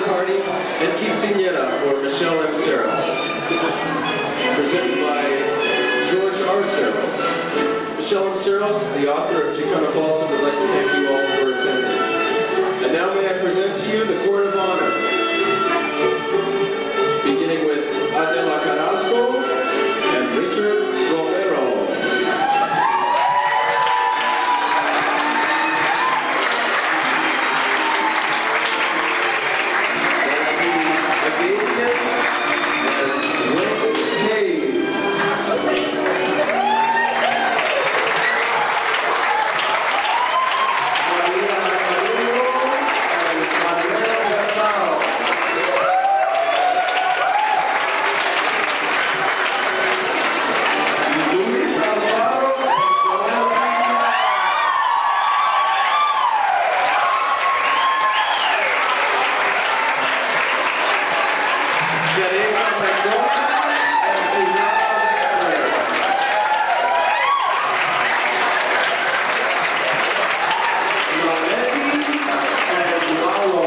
Party and Quinceañera for Michele Serros, presented by George R. Serros. Michele Serros, the author of Chicana Falsa, would like to thank you all for attending. And now may I present to you the Court of Honor, beginning with ADELA CARRASCO and Richard Romero. TERESA MENDOZA and Letty and Malo.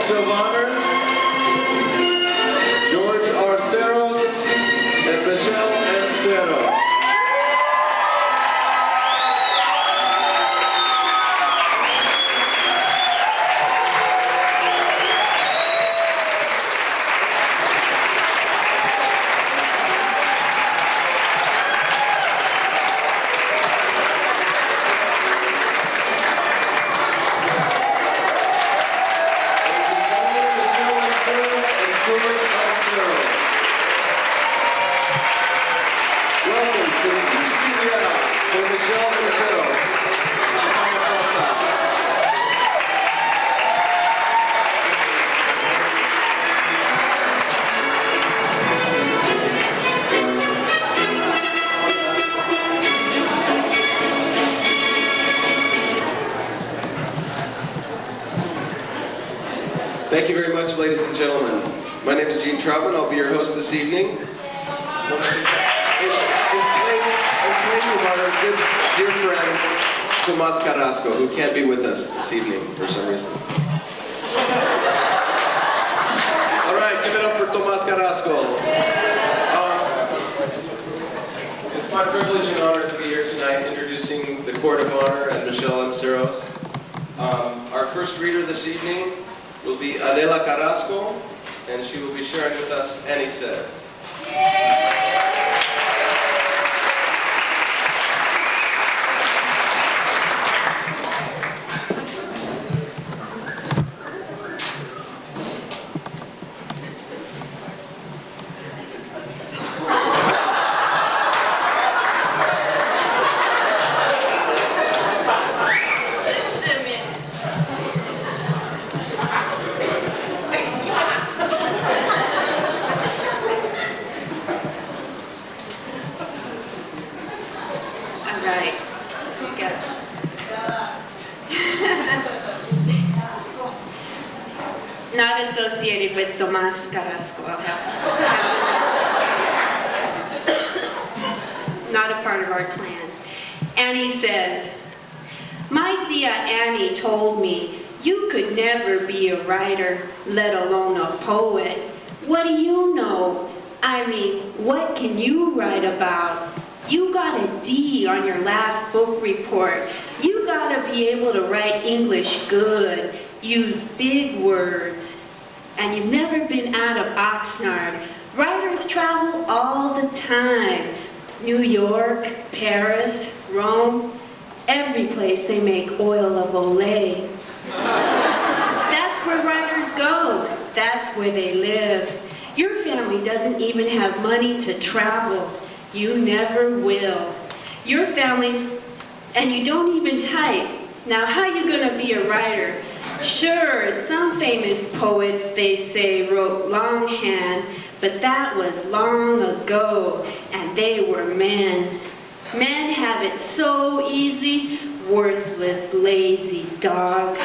Of honor, George R. Serros and Michele M. Serros. Welcome to the quinceañera for Michele Serros. Chicana Falsa. Thank you very much, ladies and gentlemen. My name is Gene Trautman. I'll be your host this evening. In place of our good dear friend, Tomas Carrasco, who can't be with us this evening for some reason. All right, give it up for Tomas Carrasco. It's my privilege and honor to be here tonight introducing the Court of Honor and Michele M. Serros. Our first reader this evening will be ADELA Carrasco, and she will be sharing with us Annie Says. Not associated with Tomas Carrasco, I'll have not a part of our clan. Annie says, my dear Annie told me you could never be a writer, let alone a poet. What do you know? I mean, what can you write about? You got a D on your last book report. You gotta be able to write English good, use big words, and you've never been out of Oxnard. Writers travel all the time. New York, Paris, Rome, every place they make oil of Olay. That's where writers go. That's where they live. Your family doesn't even have money to travel. You never will. Your family, and you don't even type. Now, how you gonna be a writer? Sure, some famous poets, they say, wrote longhand, but that was long ago, and they were men. Men have it so easy, worthless, lazy dogs.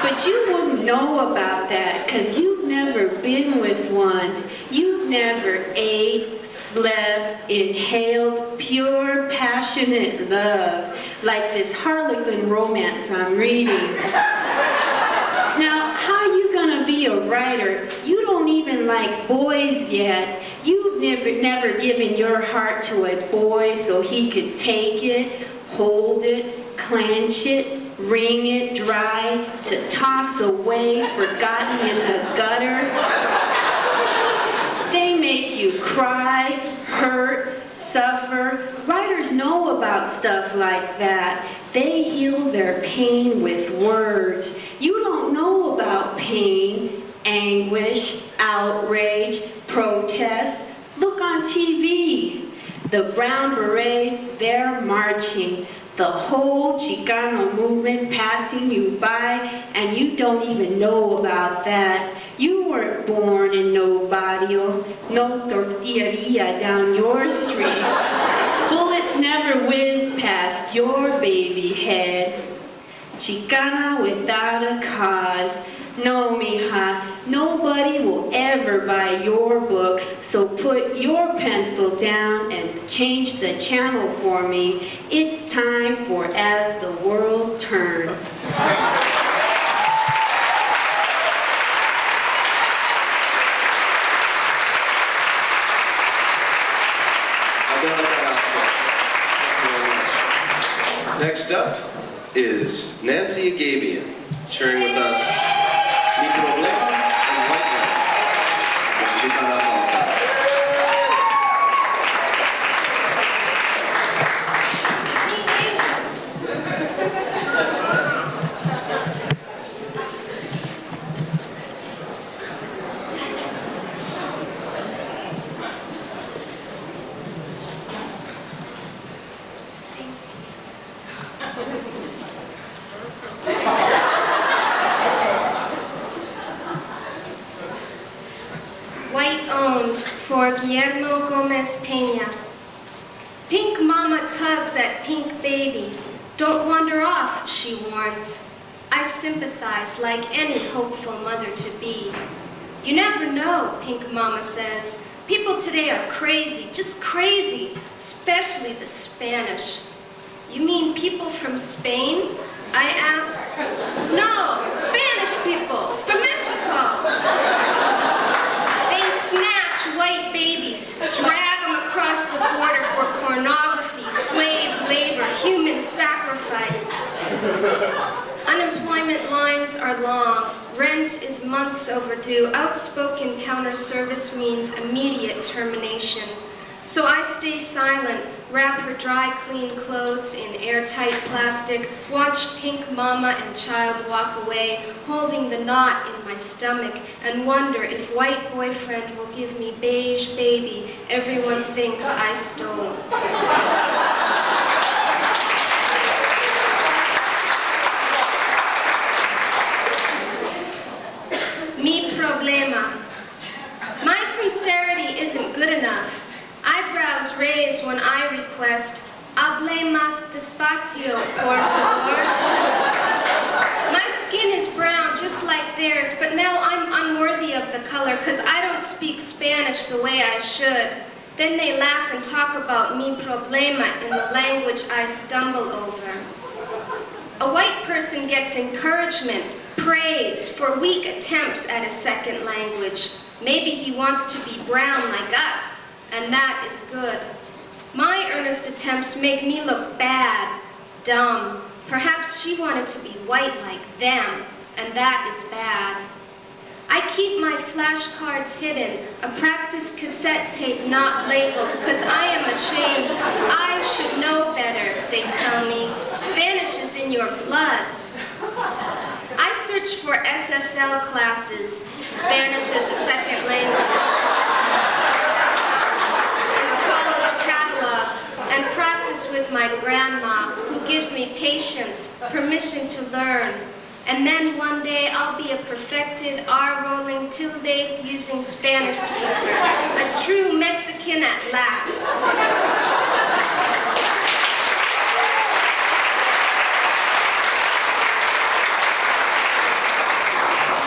But you wouldn't know about that, because you've never been with one. You've never ate, slept, inhaled pure, passionate love, like this Harlequin romance I'm reading. Now, how are you gonna be a writer? You don't even like boys yet. You've never given your heart to a boy so he could take it, hold it, clench it, wring it dry, to toss away, forgotten in the gutter. They make you cry, hurt, suffer. Writers know about stuff like that. They heal their pain with words. You don't know about pain, anguish, outrage, protest. Look on TV. The Brown Berets, they're marching. The whole Chicano movement passing you by, and you don't even know about that. You weren't born in no barrio, no tortilleria down your street. Bullets never whizzed past your baby head. Chicana without a cause. No, mija, nobody will ever buy your books, so put your pencil down and change the channel for me. It's time for As the World Turns. Next up is Nancy Agabian, sharing with us Mi Problema and White Man with Chicana Falsa. For Guillermo Gomez Peña. Pink mama tugs at pink baby. Don't wander off, she warns. I sympathize like any hopeful mother-to-be. You never know, pink mama says. People today are crazy, just crazy, especially the Spanish. You mean people from Spain? I ask. No, Spanish people, from Mexico. Snatch white babies, drag them across the border for pornography, slave labor, human sacrifice. Unemployment lines are long. Rent is months overdue. Outspoken counter-service means immediate termination. So I stay silent, wrap her dry, clean clothes in airtight plastic, watch pink mama and child walk away, holding the knot in my stomach, and wonder if white boyfriend will give me beige baby everyone thinks I stole. Mi problema. My sincerity isn't good enough. Eyebrows raise when I request, hable más despacio, por favor. My skin is brown just like theirs, but now I'm unworthy of the color because I don't speak Spanish the way I should. Then they laugh and talk about mi problema in the language I stumble over. A white person gets encouragement, praise for weak attempts at a second language. Maybe he wants to be brown like us. And that is good. My earnest attempts make me look bad, dumb. Perhaps she wanted to be white like them, and that is bad. I keep my flashcards hidden, a practice cassette tape not labeled, because I am ashamed. I should know better, they tell me. Spanish is in your blood. I search for SSL classes, Spanish as a second language, and college catalogs, and practice with my grandma, who gives me patience, permission to learn. And then one day I'll be a perfected R-rolling tilde using Spanish speaker, a true Mexican at last.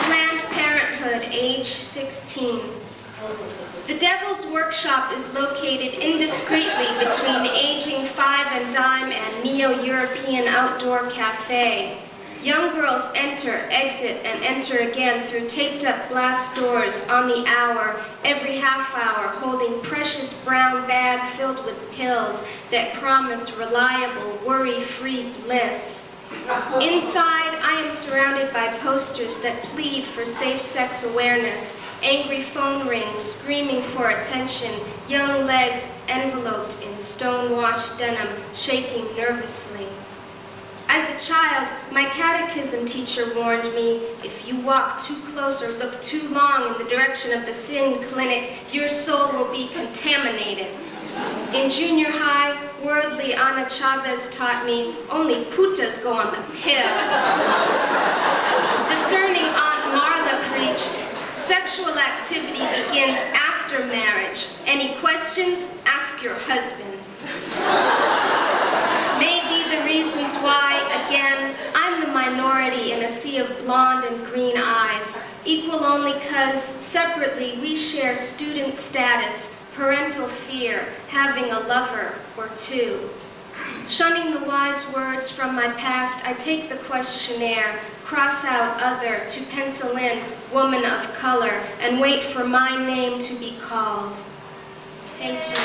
Planned Parenthood, age 16. The Devil's Workshop is located indiscreetly between Aging 5 and Dime and Neo-European Outdoor Cafe. Young girls enter, exit, and enter again through taped-up glass doors on the hour, every half hour, holding precious brown bag filled with pills that promise reliable, worry-free bliss. Inside, I am surrounded by posters that plead for safe sex awareness, angry phone rings screaming for attention, young legs enveloped in stone-washed denim shaking nervously. As a child, my catechism teacher warned me, if you walk too close or look too long in the direction of the sin clinic, your soul will be contaminated. In junior high, worldly Ana Chavez taught me, only putas go on the pill. Discerning Aunt Marla preached, sexual activity begins after marriage. Any questions? Ask your husband. Maybe the reasons why, again, I'm the minority in a sea of blonde and green eyes, equal only because separately we share student status, parental fear, having a lover or two. Shunning the wise words from my past, I take the questionnaire, cross out other to pencil in woman of color, and wait for my name to be called. Thank you.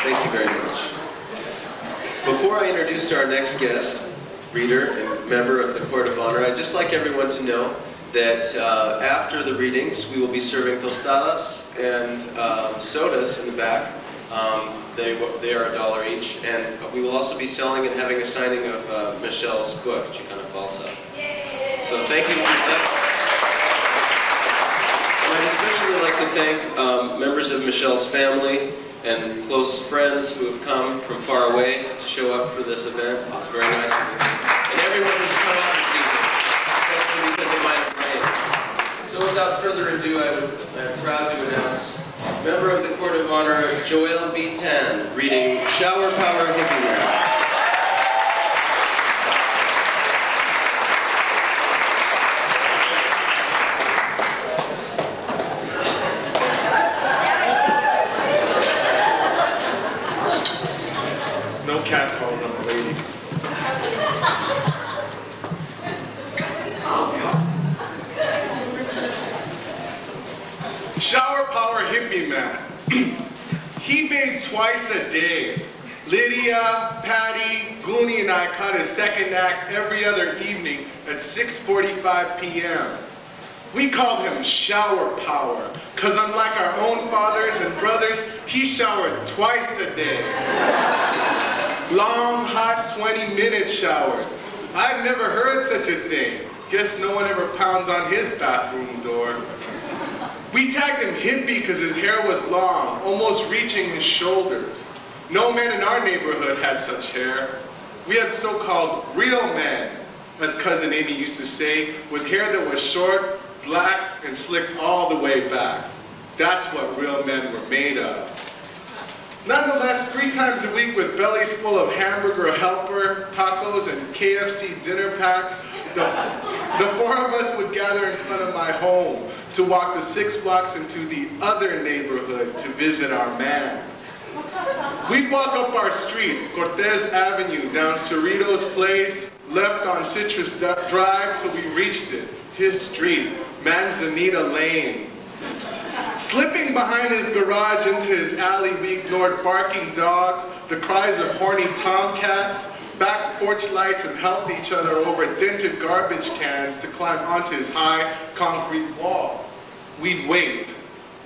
Thank you very much. Before I introduce our next guest, reader and member of the Court of Honor, I'd just like everyone to know that after the readings, we will be serving tostadas and sodas in the back. They are $1 each, and we will also be selling and having a signing of Michele's book, Chicana Falsa. So thank you for that. And I'd especially like to thank members of Michele's family and close friends who have come from far away to show up for this event. It's very nice of you. And everyone who's come out this evening, especially because of my rain. So without further ado, I'm proud to announce member of the Court of Honor, JOΕL B. Tan, reading Shower Power Hippie Man. Cat calls on the lady. Shower Power Hippie Man. He made twice a day. Lydia, Patty, Goonie, and I caught his second act every other evening at 6:45 p.m. We called him Shower Power, because unlike our own fathers and brothers, he showered twice a day. Long, hot 20-minute showers. I've never heard such a thing. Guess no one ever pounds on his bathroom door. We tagged him Hippie because his hair was long, almost reaching his shoulders. No man in our neighborhood had such hair. We had so-called real men, as Cousin Amy used to say, with hair that was short, black, and slicked all the way back. That's what real men were made of. Nonetheless, 3 times a week with bellies full of hamburger helper, tacos, and KFC dinner packs, the 4 of us would gather in front of my home to walk the 6 blocks into the other neighborhood to visit our man. We'd walk up our street, Cortez Avenue, down Cerritos Place, left on Citrus Drive till we reached it, his street, Manzanita Lane. Slipping behind his garage into his alley, we ignored barking dogs, the cries of horny tomcats, back porch lights, and helped each other over dented garbage cans to climb onto his high concrete wall. We'd wait,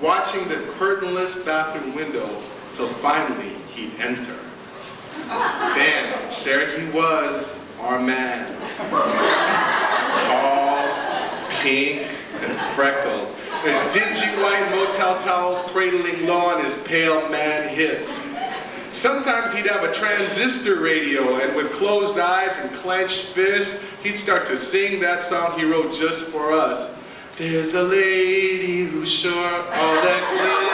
watching the curtainless bathroom window till finally he'd enter. Then, there he was, our man. Tall, pink, and freckled. A dingy white motel towel cradling low on his pale man hips. Sometimes he'd have a transistor radio, and with closed eyes and clenched fists, he'd start to sing that song he wrote just for us. There's a lady who's sure all that glitters.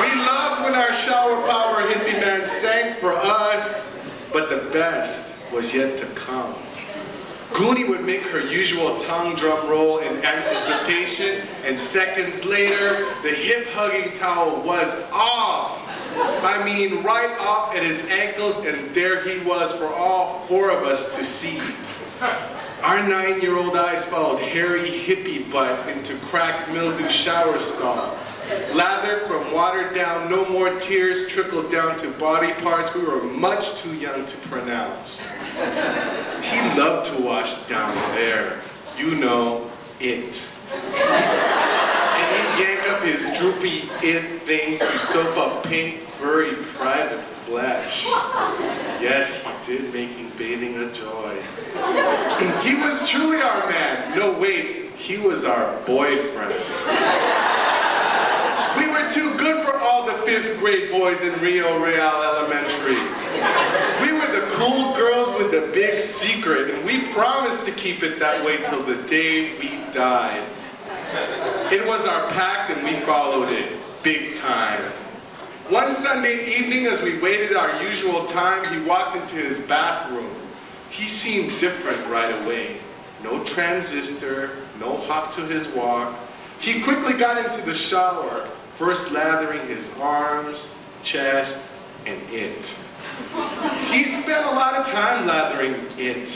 We loved when our shower power hippie man sang for us, but the best was yet to come. Goonie would make her usual tongue drum roll in anticipation, and seconds later, the hip-hugging towel was off. I mean, right off at his ankles, and there he was for all four of us to see. Our 9-year-old eyes followed hairy hippie butt into cracked mildew shower stall. Lathered from watered down, no more tears trickled down to body parts we were much too young to pronounce. He loved to wash down there. You know, it. And he'd yank up his droopy it thing to soap up pink, furry, private flesh. Yes, he did making bathing a joy. He was truly our man. No, wait, he was our boyfriend. We were too good for all the 5th grade boys in Rio Real Elementary. We were the cool girls with the big secret, and we promised to keep it that way till the day we died. It was our pact, and we followed it, big time. One Sunday evening, as we waited our usual time, he walked into his bathroom. He seemed different right away. No transistor, no hop to his walk. He quickly got into the shower, first lathering his arms, chest, and it. He spent a lot of time lathering it.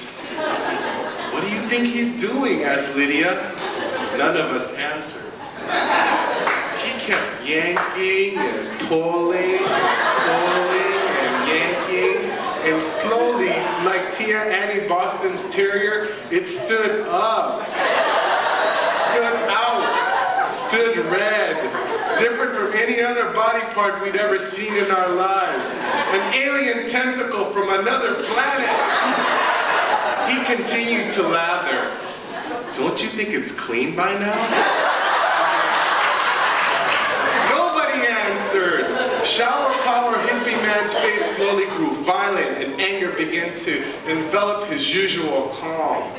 What do you think he's doing? Asked Lydia. None of us answered. He kept yanking and pulling and yanking, and slowly, like Tia Annie Boston's terrier, it stood up, stood out, stood red, different from any other body part we'd ever seen in our lives. An alien tentacle from another planet. He continued to lather. Don't you think it's clean by now? Nobody answered. Shower power hippie man's face slowly grew violent, and anger began to envelop his usual calm.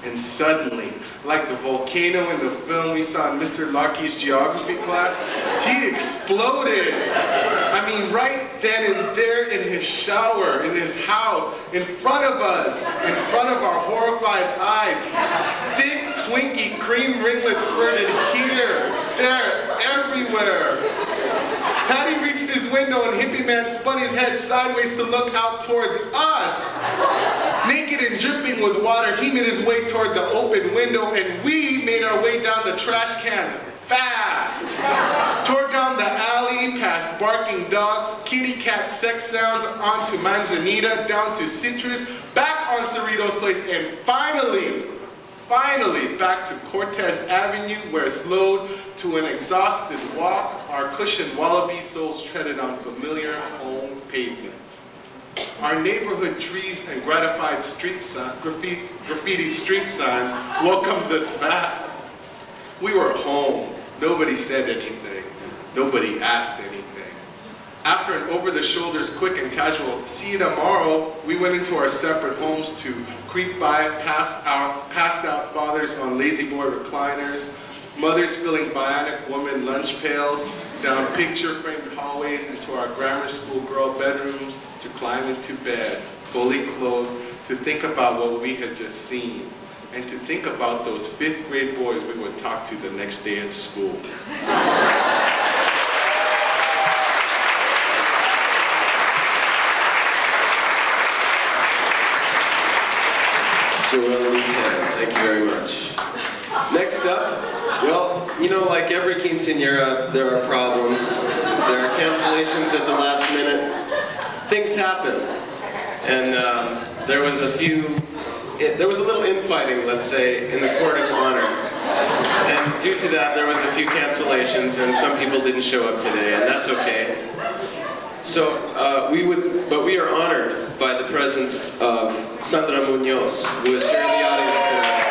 And suddenly, like the volcano in the film we saw in Mr. Larky's geography class, he exploded. I mean, right then and there in his shower, in his house, in front of us, in front of our horrified eyes. Thick, twinkie cream ringlets spurted here, there, everywhere. Had he reached his window and hippie man spun his head sideways to look out towards us. Naked and dripping with water, he made his way toward the open window, and we made our way down the trash cans fast. Tore down the alley, past barking dogs, kitty cat sex sounds, onto Manzanita, down to Citrus, back on Cerritos Place, and finally back to Cortez Avenue, where slowed to an exhausted walk, our cushioned wallaby soles treaded on familiar home pavement. Our neighborhood trees and gratified street graffitied street signs welcomed us back. We were home. Nobody said anything. Nobody asked anything. After an over-the-shoulders, quick and casual, see you tomorrow, we went into our separate homes to creep by passed out fathers on lazy boy recliners, mothers filling bionic woman lunch pails, down picture-framed hallways into our grammar school girl bedrooms, to climb into bed, fully clothed, to think about what we had just seen, and to think about those 5th grade boys we would talk to the next day at school. JOΕL, thank you very much. next up, well, you know, like every quinceañera, there are problems. There are cancellations at the last minute. Things happen. And there was a little infighting, let's say, in the court of honor. And due to that, there was a few cancellations, and some people didn't show up today, and that's okay. So but we are honored by the presence of Sandra MUÑOZ, who is here in the audience tonight.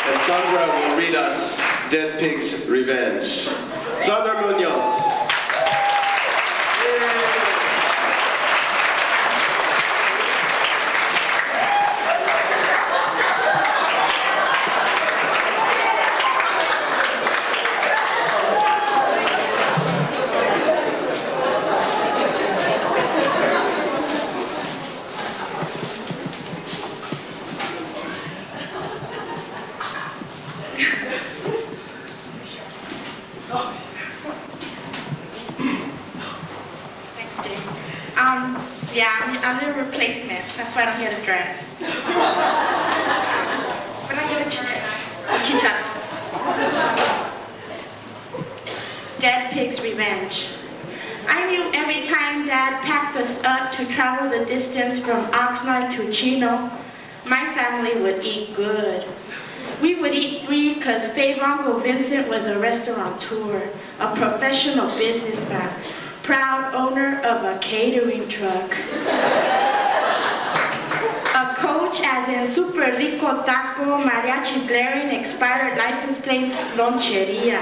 And Sandra will read us Dead Pig's Revenge. Sandra MUñOZ. I'm the replacement. That's why I don't get a dress. But I get a chicha. Dead Pig's Revenge. I knew every time Dad packed us up to travel the distance from Oxnard to Chino, my family would eat good. We would eat free because Faye Uncle Vincent was a restaurateur, a professional businessman, proud owner of a catering truck. A coach as in Super Rico Taco, Mariachi Blaring, expired license plates, Loncheria.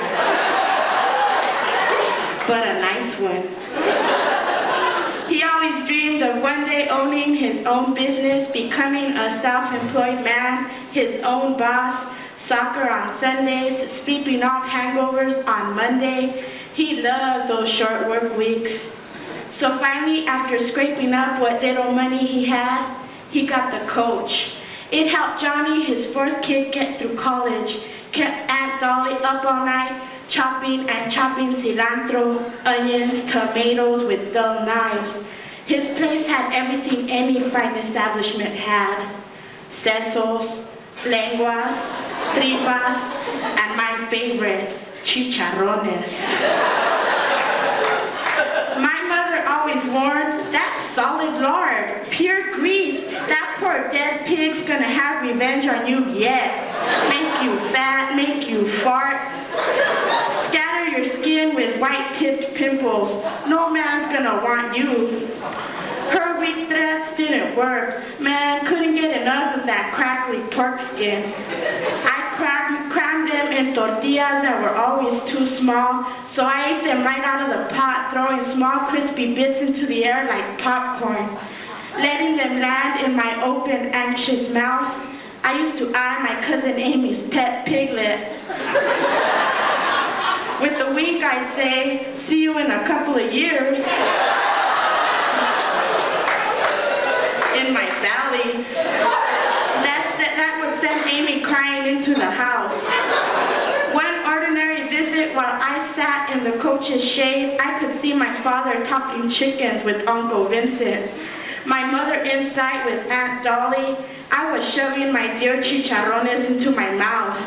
But a nice one. He always dreamed of one day owning his own business, becoming a self-employed man, his own boss, soccer on Sundays, sleeping off hangovers on Monday. He loved those short work weeks. So finally, after scraping up what little money he had, he got the coach. It helped Johnny, his fourth kid, get through college, kept Aunt Dolly up all night, chopping and chopping cilantro, onions, tomatoes with dull knives. His place had everything any fine establishment had. Sesos, lenguas, tripas, and my favorite, chicharrones. My mother always warned, that's solid lard, pure grease. That poor dead pig's gonna have revenge on you yet. Make you fat, make you fart, scatter your skin with white-tipped pimples. No man's gonna want you. Her weak threats didn't work. Man, couldn't get enough of that crackly pork skin. I crammed them in tortillas that were always too small, so I ate them right out of the pot, throwing small crispy bits into the air like popcorn. Letting them land in my open, anxious mouth, I used to eye my cousin Amy's pet piglet. With a wink, I'd say, see you in a couple of years. In my valley. That would send Amy crying into the house. One ordinary visit while I sat in the coach's shade, I could see my father talking chickens with Uncle Vincent. My mother inside with Aunt Dolly. I was shoving my dear chicharrones into my mouth.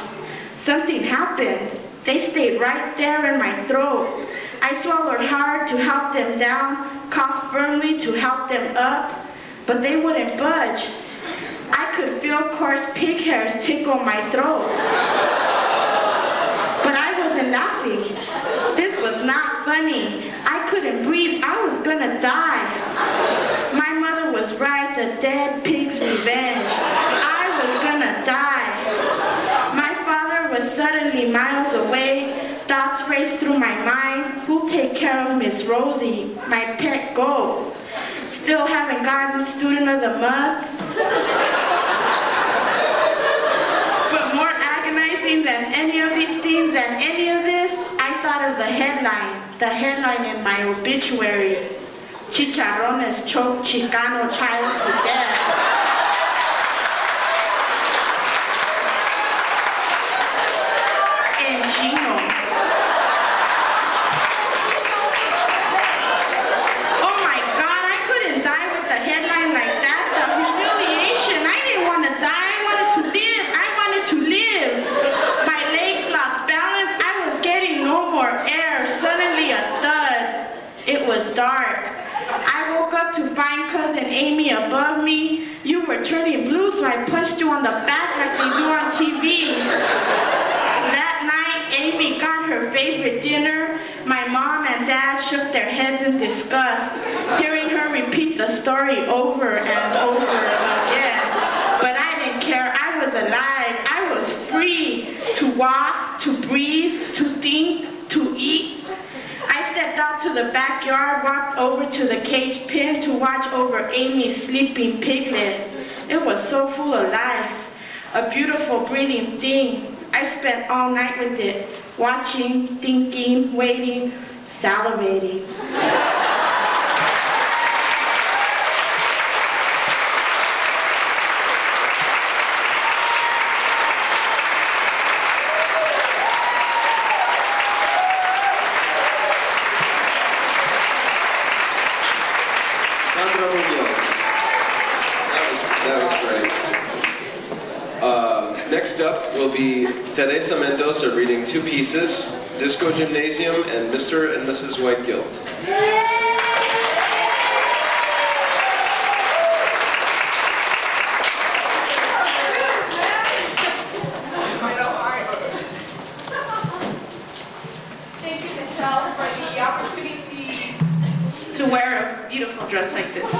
Something happened. They stayed right there in my throat. I swallowed hard to help them down, coughed firmly to help them up, but they wouldn't budge. I could feel coarse pig hairs tickle my throat. But I wasn't laughing. This was not funny. I couldn't breathe. I was gonna die. My mother was right, the dead pig's revenge. I was gonna die. My father was suddenly miles away. Thoughts raced through my mind. Who'll take care of Miss Rosie, my pet goat? Still haven't gotten Student of the Month. But more agonizing than any of these things, than any of this, I thought of the headline in my obituary. Chicharrones choke Chicano child to death. En Chino. Oh my God, I couldn't die with a headline like that. The humiliation. I didn't want to die. I wanted to live. dark. I woke up to find Cousin Amy above me. You were turning blue, so I punched you on the back like they do on TV. That night, Amy got her favorite dinner. My mom and dad shook their heads in disgust, hearing her repeat the story over and over again. But I didn't care. I was alive. I was free to walk, to breathe, to think, to eat. I stepped out to the backyard, walked over to the cage pen to watch over Amy's sleeping piglet. It was so full of life, a beautiful breathing thing. I spent all night with it, watching, thinking, waiting, salivating. Sandra MUÑOZ. That was great. Next up will be TERESA Mendoza reading two pieces, Disco Gymnasium and Mr. and Mrs. White Guilt. Thank you, Michelle, for the opportunity to wear a beautiful dress like this.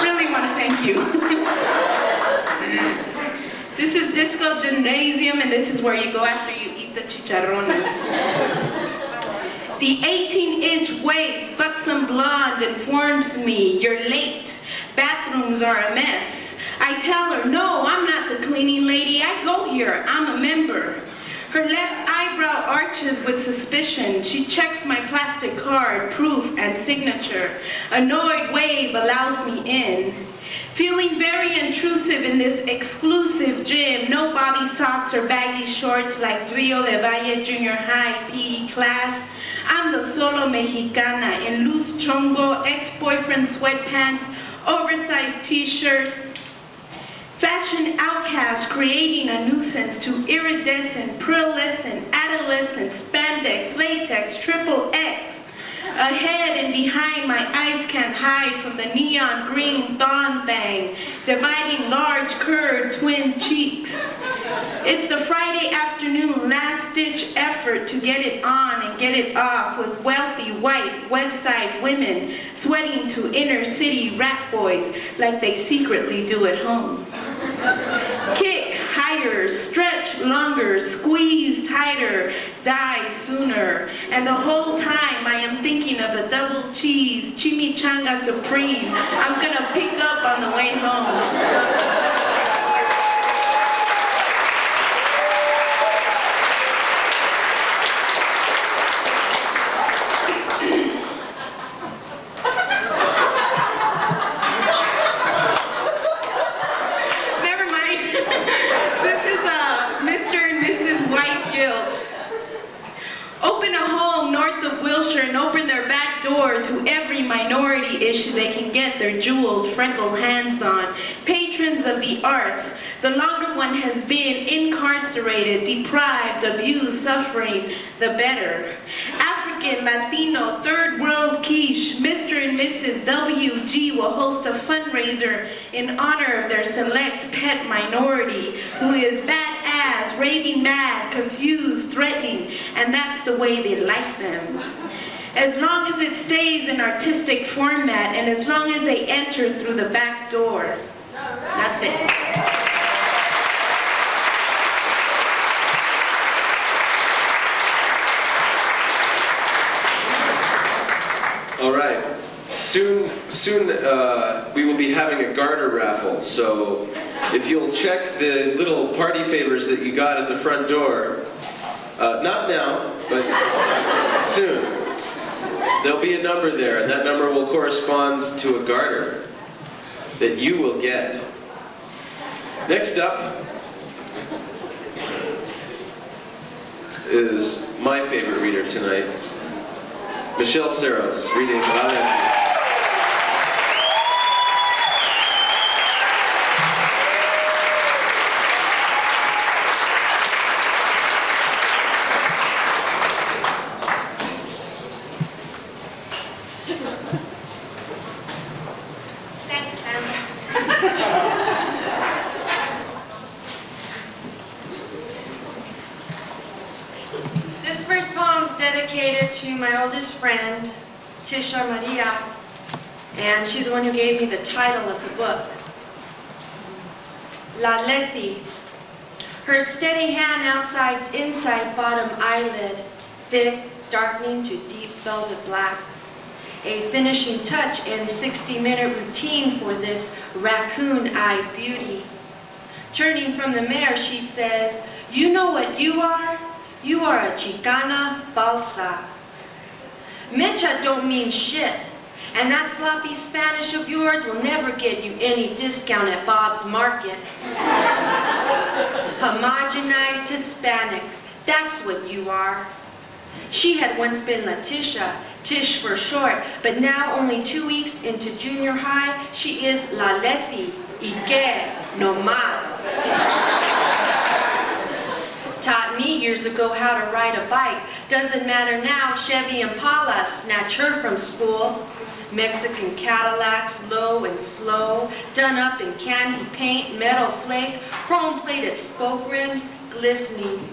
Really want to thank you. This is Disco Gymnasium, and this is where you go after you eat the chicharrones. The 18-inch waist, buxom blonde, informs me you're late. Bathrooms are a mess. I tell her, no, I'm not the cleaning lady. I go here. I'm a member. Her left eyebrow arches with suspicion. She checks my plastic card, proof, and signature. Annoyed wave allows me in. Feeling very intrusive in this exclusive gym, no bobby socks or baggy shorts like Rio de Valle Junior High PE class. I'm the solo mexicana in loose chongo, ex-boyfriend sweatpants, oversized t-shirt. Fashion outcasts creating a nuisance to iridescent, pearlescent, adolescent, spandex, latex, XXX. Ahead and behind, my eyes can't hide from the neon green thong thang, dividing large curved twin cheeks. It's a Friday afternoon last-ditch effort to get it on and get it off with wealthy white West Side women sweating to inner city rap boys like they secretly do at home. Kick higher, stretch longer, squeeze tighter, die sooner. And the whole time I am thinking of the double cheese chimichanga supreme I'm gonna pick up on the way home. And open their back door to every minority issue they can get their jeweled, freckled hands on. Patrons of the arts, the longer one has been incarcerated, deprived, abused, suffering, the better. African, Latino, third world quiche, Mr. and Mrs. WG will host a fundraiser in honor of their select pet minority who is badass, raving mad, confused, threatening, and that's the way they like them. As long as it stays in artistic format and as long as they enter through the back door. That's it. All right. Soon we will be having a garter raffle. So if you'll check the little party favors that you got at the front door, not now, but soon. There'll be a number there, and that number will correspond to a garter that you will get. Next up is my favorite reader tonight, Michele Serros, reading Letty. to my oldest friend, Tisha Maria, and she's the one who gave me the title of the book. La Letty. Her steady hand outside's inside bottom eyelid, thick, darkening to deep velvet black. A finishing touch and 60-minute routine for this raccoon-eyed beauty. Turning from the mirror, she says, "You know what you are? You are a Chicana Falsa. Mecha don't mean shit, and that sloppy Spanish of yours will never get you any discount at Bob's Market. Homogenized Hispanic, that's what you are." She had once been Leticia, Tish for short, but now only 2 weeks into junior high, she is La Letty, y que no más. Taught me years ago how to ride a bike. Doesn't matter now, Chevy Impala snatch her from school. Mexican Cadillacs, low and slow, done up in candy paint, metal flake, chrome-plated spoke rims, glistening.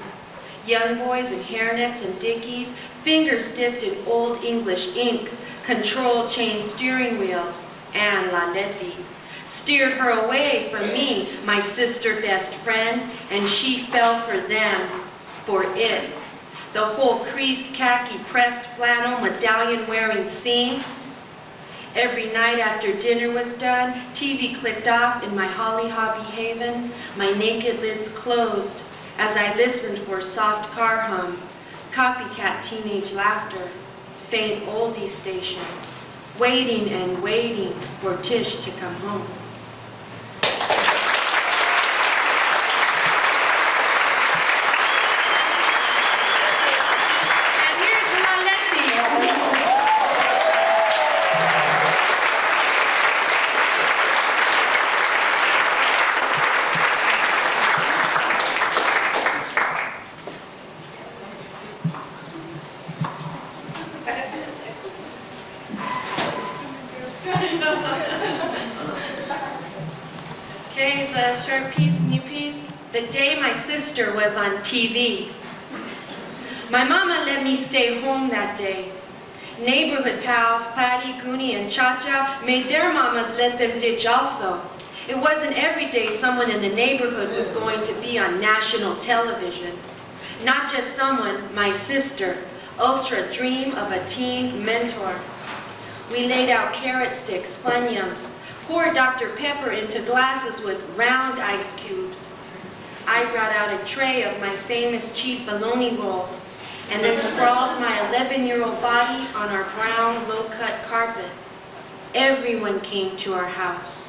Young boys in hairnets and dickies, fingers dipped in Old English ink, control chain steering wheels, and La Letty steered her away from me, my sister best friend, and she fell for them, for it. The whole creased khaki pressed flannel medallion wearing scene. Every night after dinner was done, TV clicked off in my Holly Hobby Haven, my naked lids closed as I listened for soft car hum, copycat teenage laughter, faint oldie station, waiting and waiting for Tish to come home. Okay, it's a short piece, new piece. The day my sister was on TV. My mama let me stay home that day. Neighborhood pals, Patty, Goonie, and Cha-Cha made their mamas let them ditch also. It wasn't every day someone in the neighborhood was going to be on national television. Not just someone, my sister, ultra dream of a teen mentor. We laid out carrot sticks, Funyuns, poured Dr. Pepper into glasses with round ice cubes. I brought out a tray of my famous cheese bologna rolls and then sprawled my 11-year-old body on our brown, low-cut carpet. Everyone came to our house.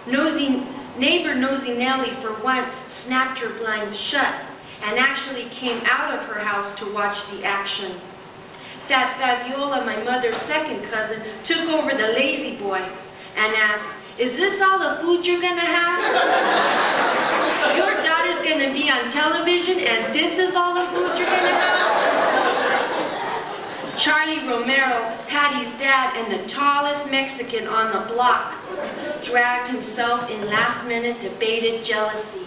Neighbor Nosy Nellie for once snapped her blinds shut and actually came out of her house to watch the action. Fat Fabiola, my mother's second cousin, took over the lazy boy and asked, "Is this all the food you're gonna have? Your daughter's gonna be on television and this is all the food you're gonna have?" Charlie Romero, Patty's dad and the tallest Mexican on the block, dragged himself in last-minute debated jealousy.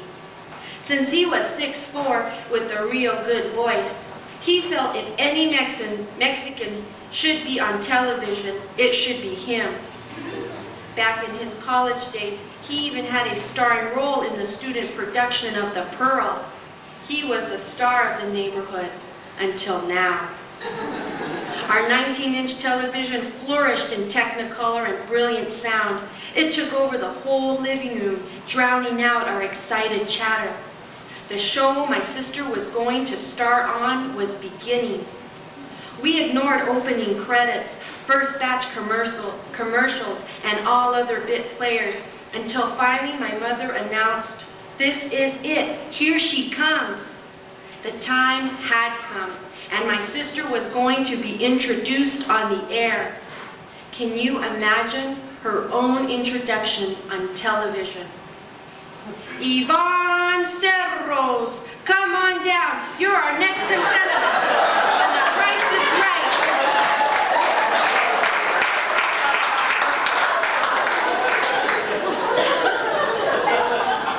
Since he was 6'4" with a real good voice, he felt if any Mexican should be on television, it should be him. Back in his college days, he even had a starring role in the student production of The Pearl. He was the star of the neighborhood until now. Our 19-inch television flourished in technicolor and brilliant sound. It took over the whole living room, drowning out our excited chatter. The show my sister was going to star on was beginning. We ignored opening credits, first batch commercials, and all other bit players until finally my mother announced, "This is it, here she comes." The time had come, and my sister was going to be introduced on the air. Can you imagine her own introduction on television? "Yvonne Serros, come on down. You're our next contestant. And the price is right."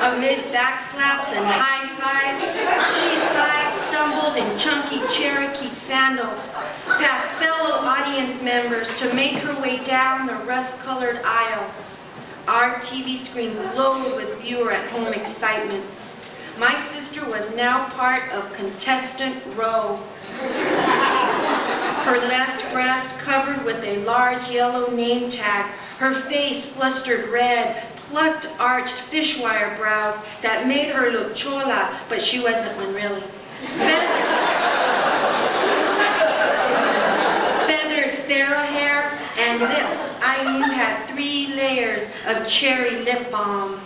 Amid backslaps and high fives, she stumbled in chunky Cherokee sandals, audience members to make her way down the rust-colored aisle. Our TV screen glowed with viewer-at-home excitement. My sister was now part of contestant row. Her left breast covered with a large yellow name tag, her face flustered red, plucked arched fishwire brows that made her look chola, but she wasn't one really. Feathered pharaoh hair and lips I knew had 3 layers of cherry lip balm.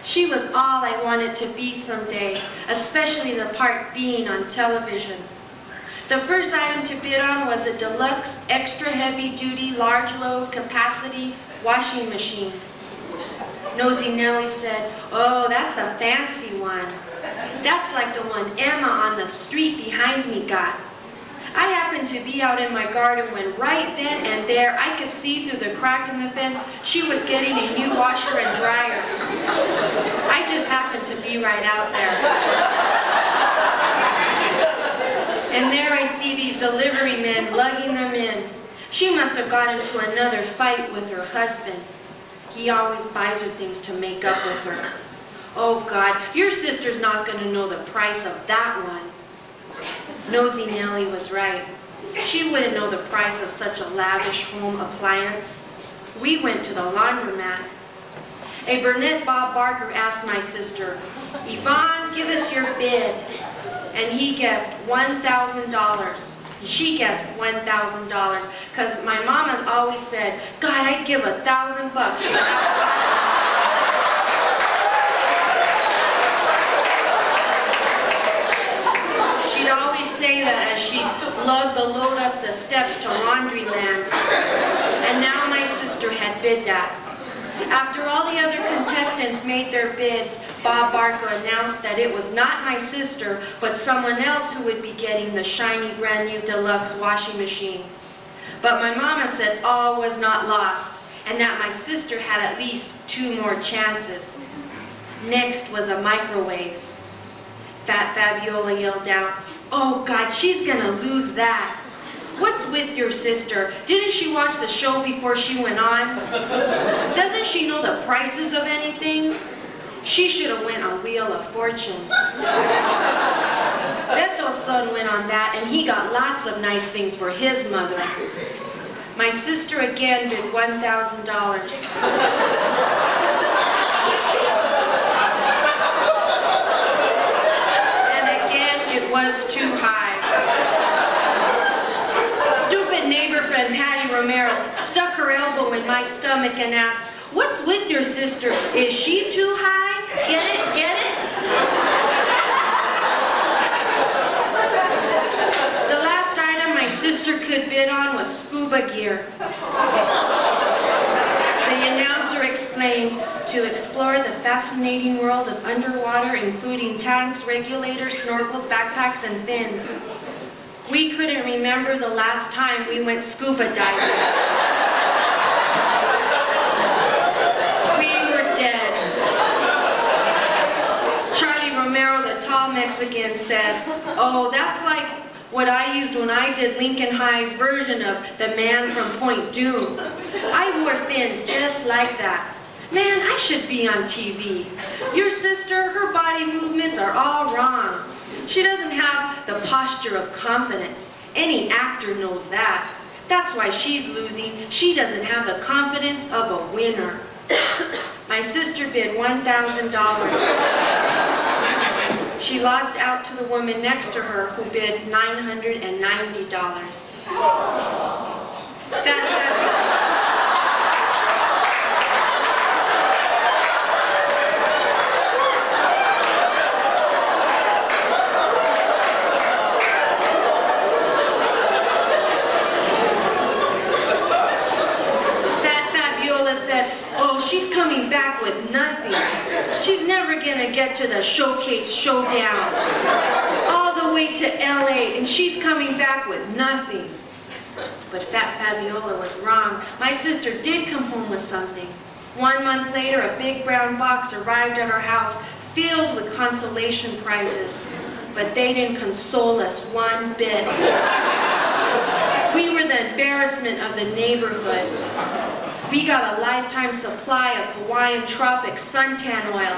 She was all I wanted to be someday, especially the part being on television. The first item to bid on was a deluxe, extra heavy-duty, large-load capacity washing machine. Nosy Nellie said, "Oh, that's a fancy one. That's like the one Emma on the street behind me got." I happened to be out in my garden when right then and there I could see through the crack in the fence she was getting a new washer and dryer. I just happened to be right out there. And there I see these delivery men lugging them in. She must have got into another fight with her husband. He always buys her things to make up with her. Oh God, your sister's not gonna know the price of that one. Nosy Nellie was right. She wouldn't know the price of such a lavish home appliance. We went to the laundromat. A brunette Bob Barker asked my sister, "Yvonne, give us your bid." And he guessed $1,000. She guessed $1,000, because my mama always said, "God, I'd give $1,000 for that." She'd always say that as she lugged the load up the steps to Laundryland. And now my sister had bid that. After all the other contestants made their bids, Bob Barker announced that it was not my sister, but someone else who would be getting the shiny brand new deluxe washing machine. But my mama said all was not lost, and that my sister had at least 2 more chances. Next was a microwave. Fat Fabiola yelled out, "Oh God, she's gonna lose that. What's with your sister? Didn't she watch the show before she went on? Doesn't she know the prices of anything? She should have went on Wheel of Fortune." Beto's son went on that, and he got lots of nice things for his mother. My sister again bid $1,000. And again, it was too high. Stupid neighbor friend Patty Romero stuck her elbow in my stomach and asked, "What's with your sister? Is she too high? Get it? Get it?" The last item my sister could bid on was scuba gear. The announcer explained, "To explore the fascinating world of underwater, including tanks, regulators, snorkels, backpacks, and fins." We couldn't remember the last time we went scuba diving. We were dead. Charlie Romero, the tall Mexican, said, "Oh, that's like what I used when I did Lincoln High's version of The Man from Point Doom. I wore fins just like that. Man, I should be on TV. Your sister, her body movements are all wrong. She doesn't have the posture of confidence. Any actor knows that. That's why she's losing. She doesn't have the confidence of a winner." My sister bid $1,000. She lost out to the woman next to her who bid $990. She's coming back with nothing. She's never gonna get to the showcase showdown. All the way to LA, and she's coming back with nothing. But Fat Fabiola was wrong. My sister did come home with something. 1 month later, a big brown box arrived at our house filled with consolation prizes. But they didn't console us one bit. embarrassment of the neighborhood. We got a lifetime supply of Hawaiian Tropic suntan oil.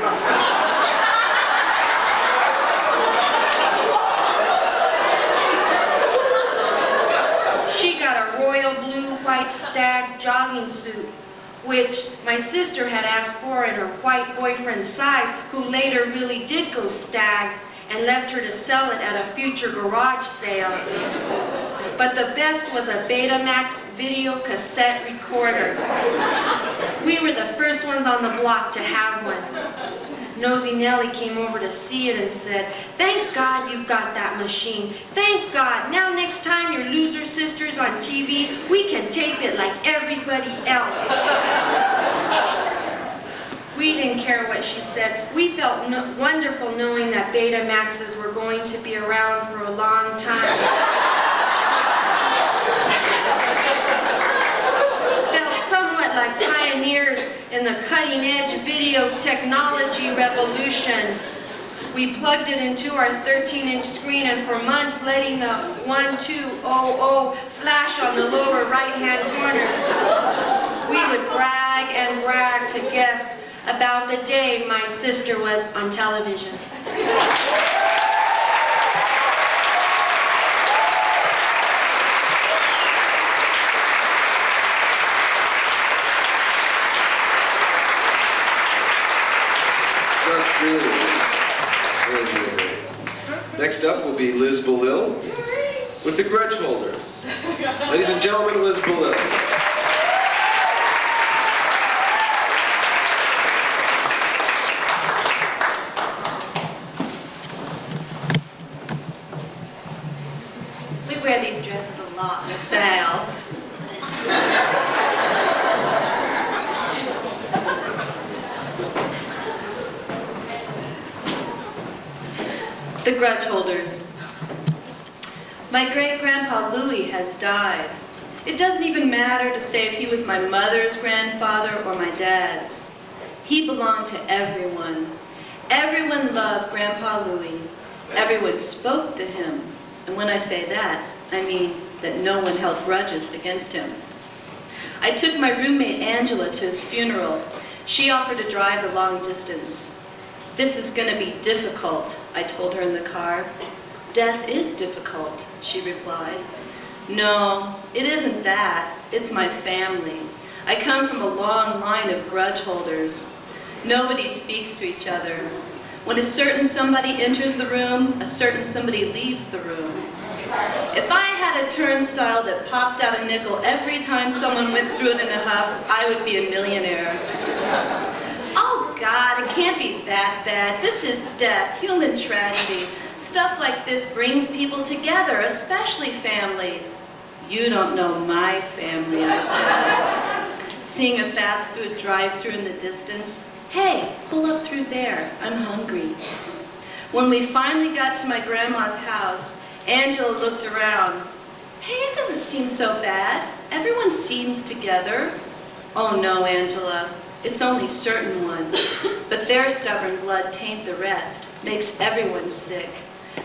She got a royal blue white stag jogging suit, which my sister had asked for in her white boyfriend's size, who later really did go stag and left her to sell it at a future garage sale. But the best was a Betamax video cassette recorder. We were the first ones on the block to have one. Nosy Nellie came over to see it and said, "Thank God you got that machine. Thank God. Now next time your loser sister's on TV, we can tape it like everybody else." We didn't care what she said. We felt wonderful knowing that Betamaxes were going to be around for a long time. Felt somewhat like pioneers in the cutting-edge video technology revolution. We plugged it into our 13-inch screen, and for months, letting the 1200 flash on the lower right-hand corner, we would brag and brag to guests about the day my sister was on television. Just really, really. Next up will be Liz Belil with the Grudge Holders. Ladies and gentlemen, Liz Belil. We wear these dresses a lot in the South. The Grudge Holders. My great-grandpa Louis has died. It doesn't even matter to say if he was my mother's grandfather or my dad's. He belonged to everyone. Everyone loved Grandpa Louis. Everyone spoke to him. And when I say that, I mean that no one held grudges against him. I took my roommate Angela to his funeral. She offered to drive the long distance. "This is going to be difficult," I told her in the car. "Death is difficult," she replied. "No, it isn't that. It's my family. I come from a long line of grudge holders. Nobody speaks to each other. When a certain somebody enters the room, a certain somebody leaves the room. If I had a turnstile that popped out a nickel every time someone went through it in a huff, I would be a millionaire. Oh God, it can't be that bad. This is death, human tragedy. Stuff like this brings people together, especially family." "You don't know my family," I said, seeing a fast food drive-thru in the distance. "Hey, pull up through there. I'm hungry." When we finally got to my grandma's house, Angela looked around. "Hey, it doesn't seem so bad. Everyone seems together." "Oh no, Angela. It's only certain ones, but their stubborn blood taint the rest, makes everyone sick.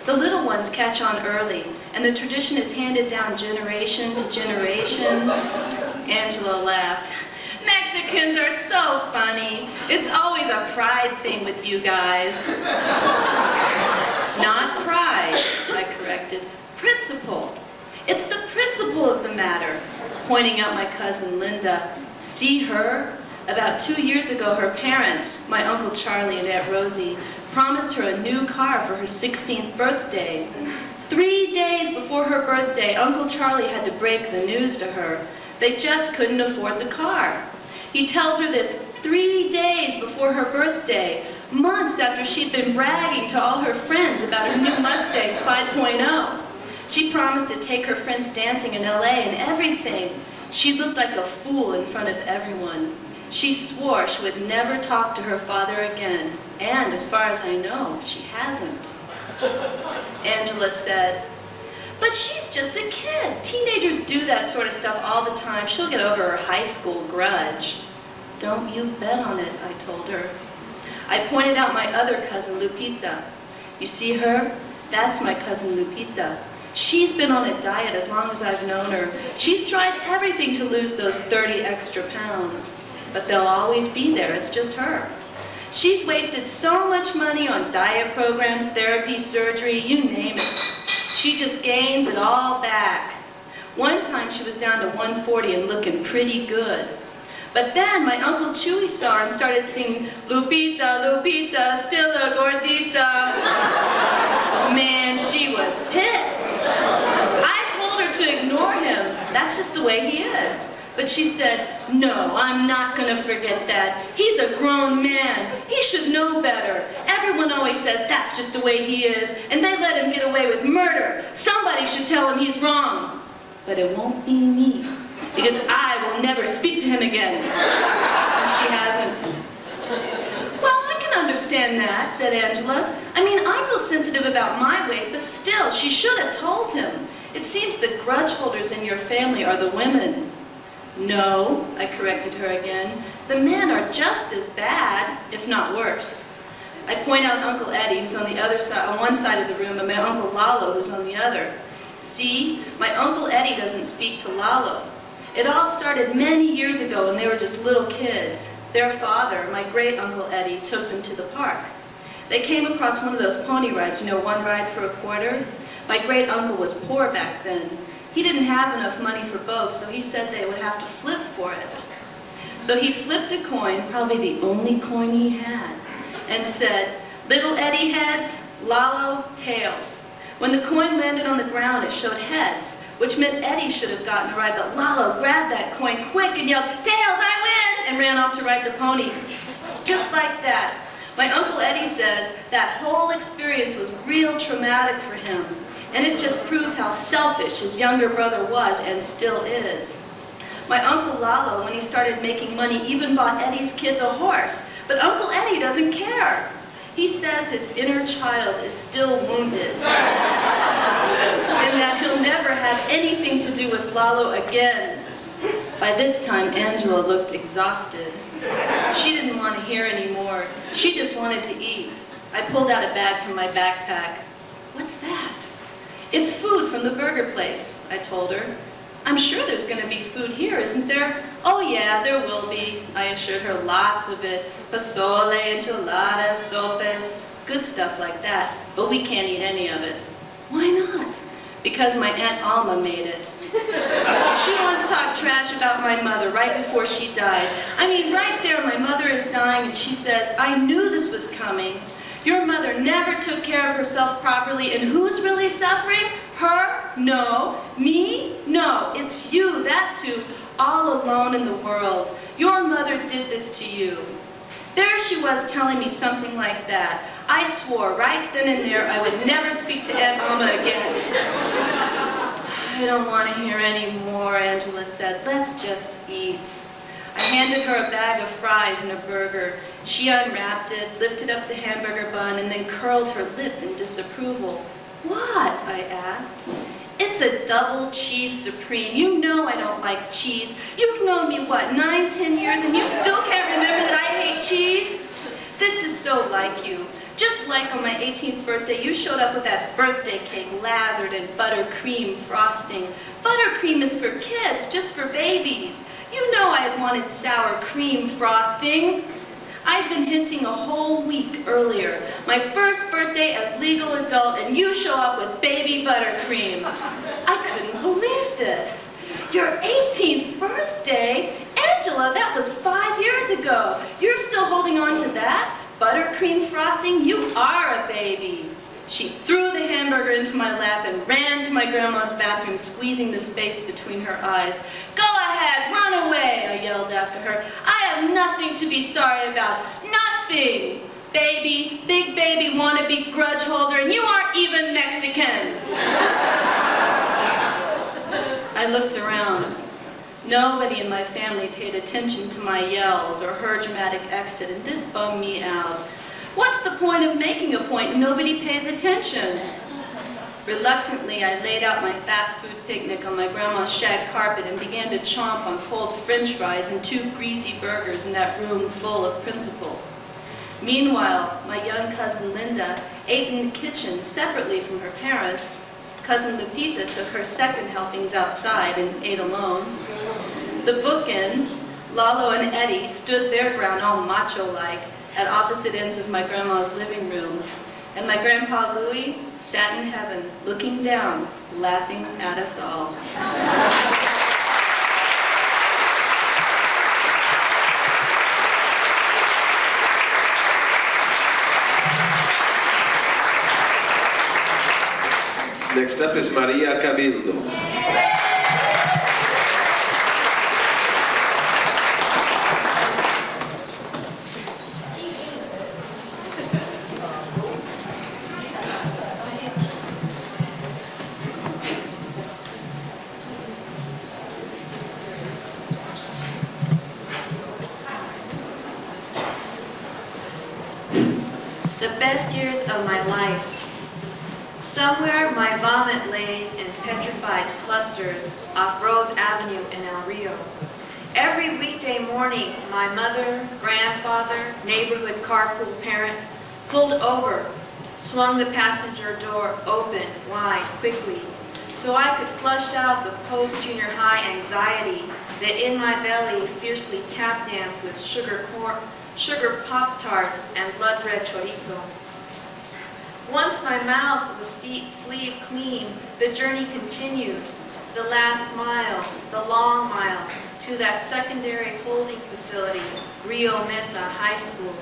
The little ones catch on early, and the tradition is handed down generation to generation." Angela laughed. "Mexicans are so funny. It's always a pride thing with you guys." "Not pride," I corrected. "Principle. It's the principle of the matter," pointing out my cousin Linda. "See her? About 2 years ago, her parents, my Uncle Charlie and Aunt Rosie, promised her a new car for her 16th birthday. 3 days before her birthday, Uncle Charlie had to break the news to her. They just couldn't afford the car. He tells her this 3 days before her birthday, months after she'd been bragging to all her friends about her new Mustang 5.0. She promised to take her friends dancing in LA and everything. She looked like a fool in front of everyone. She swore she would never talk to her father again, and as far as I know, she hasn't." Angela said, "But she's just a kid. Teenagers do that sort of stuff all the time. She'll get over her high school grudge." "Don't you bet on it," I told her. I pointed out my other cousin, Lupita. "You see her? That's my cousin Lupita. She's been on a diet as long as I've known her. She's tried everything to lose those 30 extra pounds. But they'll always be there, it's just her. She's wasted so much money on diet programs, therapy, surgery, you name it. She just gains it all back. One time she was down to 140 and looking pretty good. But then my Uncle Chewy saw her and started singing, Lupita, Lupita, still a gordita. Man, she was pissed. I told her to ignore him. That's just the way he is. But she said, no, I'm not going to forget that. He's a grown man. He should know better. Everyone always says that's just the way he is, and they let him get away with murder. Somebody should tell him he's wrong. But it won't be me, because I will never speak to him again. And she hasn't. Well, I can understand that, said Angela. I mean, I feel sensitive about my weight, but still, she should have told him. It seems the grudge holders in your family are the women. No, I corrected her again. The men are just as bad, if not worse. I point out Uncle Eddie, who's on the other side, on one side of the room, and my Uncle Lalo, who's on the other. See, my Uncle Eddie doesn't speak to Lalo. It all started many years ago when they were just little kids. Their father, my great Uncle Eddie, took them to the park. They came across one of those pony rides, you know, one ride for a quarter. My great uncle was poor back then. He didn't have enough money for both, so he said they would have to flip for it. So he flipped a coin, probably the only coin he had, and said, little Eddie heads, Lalo tails. When the coin landed on the ground, it showed heads, which meant Eddie should have gotten the ride, but Lalo grabbed that coin quick and yelled, tails, I win, and ran off to ride the pony. Just like that. My Uncle Eddie says that whole experience was real traumatic for him. And it just proved how selfish his younger brother was and still is. My Uncle Lalo, when he started making money, even bought Eddie's kids a horse. But Uncle Eddie doesn't care. He says his inner child is still wounded. And that he'll never have anything to do with Lalo again. By this time, Angela looked exhausted. She didn't want to hear anymore. She just wanted to eat. I pulled out a bag from my backpack. What's that? It's food from the burger place, I told her. I'm sure there's going to be food here, isn't there? Oh yeah, there will be, I assured her, lots of it. Pozole, enchiladas, sopes, good stuff like that. But we can't eat any of it. Why not? Because my Aunt Alma made it. She once talked trash about my mother right before she died. I mean, right there, my mother is dying, and she says, I knew this was coming. Your mother never took care of herself properly, and who's really suffering? Her? No. Me? No. It's you, that's who, all alone in the world. Your mother did this to you. There she was telling me something like that. I swore right then and there I would never speak to Aunt Alma again. I don't want to hear any more, Angela said. Let's just eat. I handed her a bag of fries and a burger. She unwrapped it, lifted up the hamburger bun, and then curled her lip in disapproval. What? I asked. It's a double cheese supreme. You know I don't like cheese. You've known me, what, 9, 10 years, and you still can't remember that I hate cheese? This is so like you. Just like on my 18th birthday, you showed up with that birthday cake lathered in buttercream frosting. Buttercream is for kids, just for babies. You know I had wanted sour cream frosting. I'd been hinting a whole week earlier. My first birthday as legal adult, and you show up with baby buttercream. I couldn't believe this. Your 18th birthday? Angela, that was 5 years ago. You're still holding on to that? Buttercream frosting? You are a baby. She threw the hamburger into my lap and ran to my grandma's bathroom, squeezing the space between her eyes. Go ahead, run away, I yelled after her. I have nothing to be sorry about. Nothing. Baby, big baby wannabe grudge holder, and you aren't even Mexican. I looked around. Nobody in my family paid attention to my yells or her dramatic exit, and this bummed me out. What's the point of making a point and nobody pays attention? Reluctantly, I laid out my fast food picnic on my grandma's shag carpet and began to chomp on cold French fries and 2 greasy burgers in that room full of principal. Meanwhile, my young cousin Linda ate in the kitchen separately from her parents, Cousin Lupita took her second helpings outside and ate alone. The bookends, Lalo and Eddie, stood their ground all macho-like at opposite ends of my grandma's living room. And my grandpa Louis sat in heaven, looking down, laughing at us all. Next up is Maria Cabildo. The best years of my life. Somewhere my vomit lays in petrified clusters off Rose Avenue in El Rio. Every weekday morning, my mother, grandfather, neighborhood carpool parent pulled over, swung the passenger door open wide quickly, so I could flush out the post-junior high anxiety that in my belly fiercely tap danced with sugar Pop-Tarts and blood-red chorizo. Once my mouth was sleeve clean, the journey continued, the last mile, the long mile, to that secondary holding facility, Rio Mesa High School,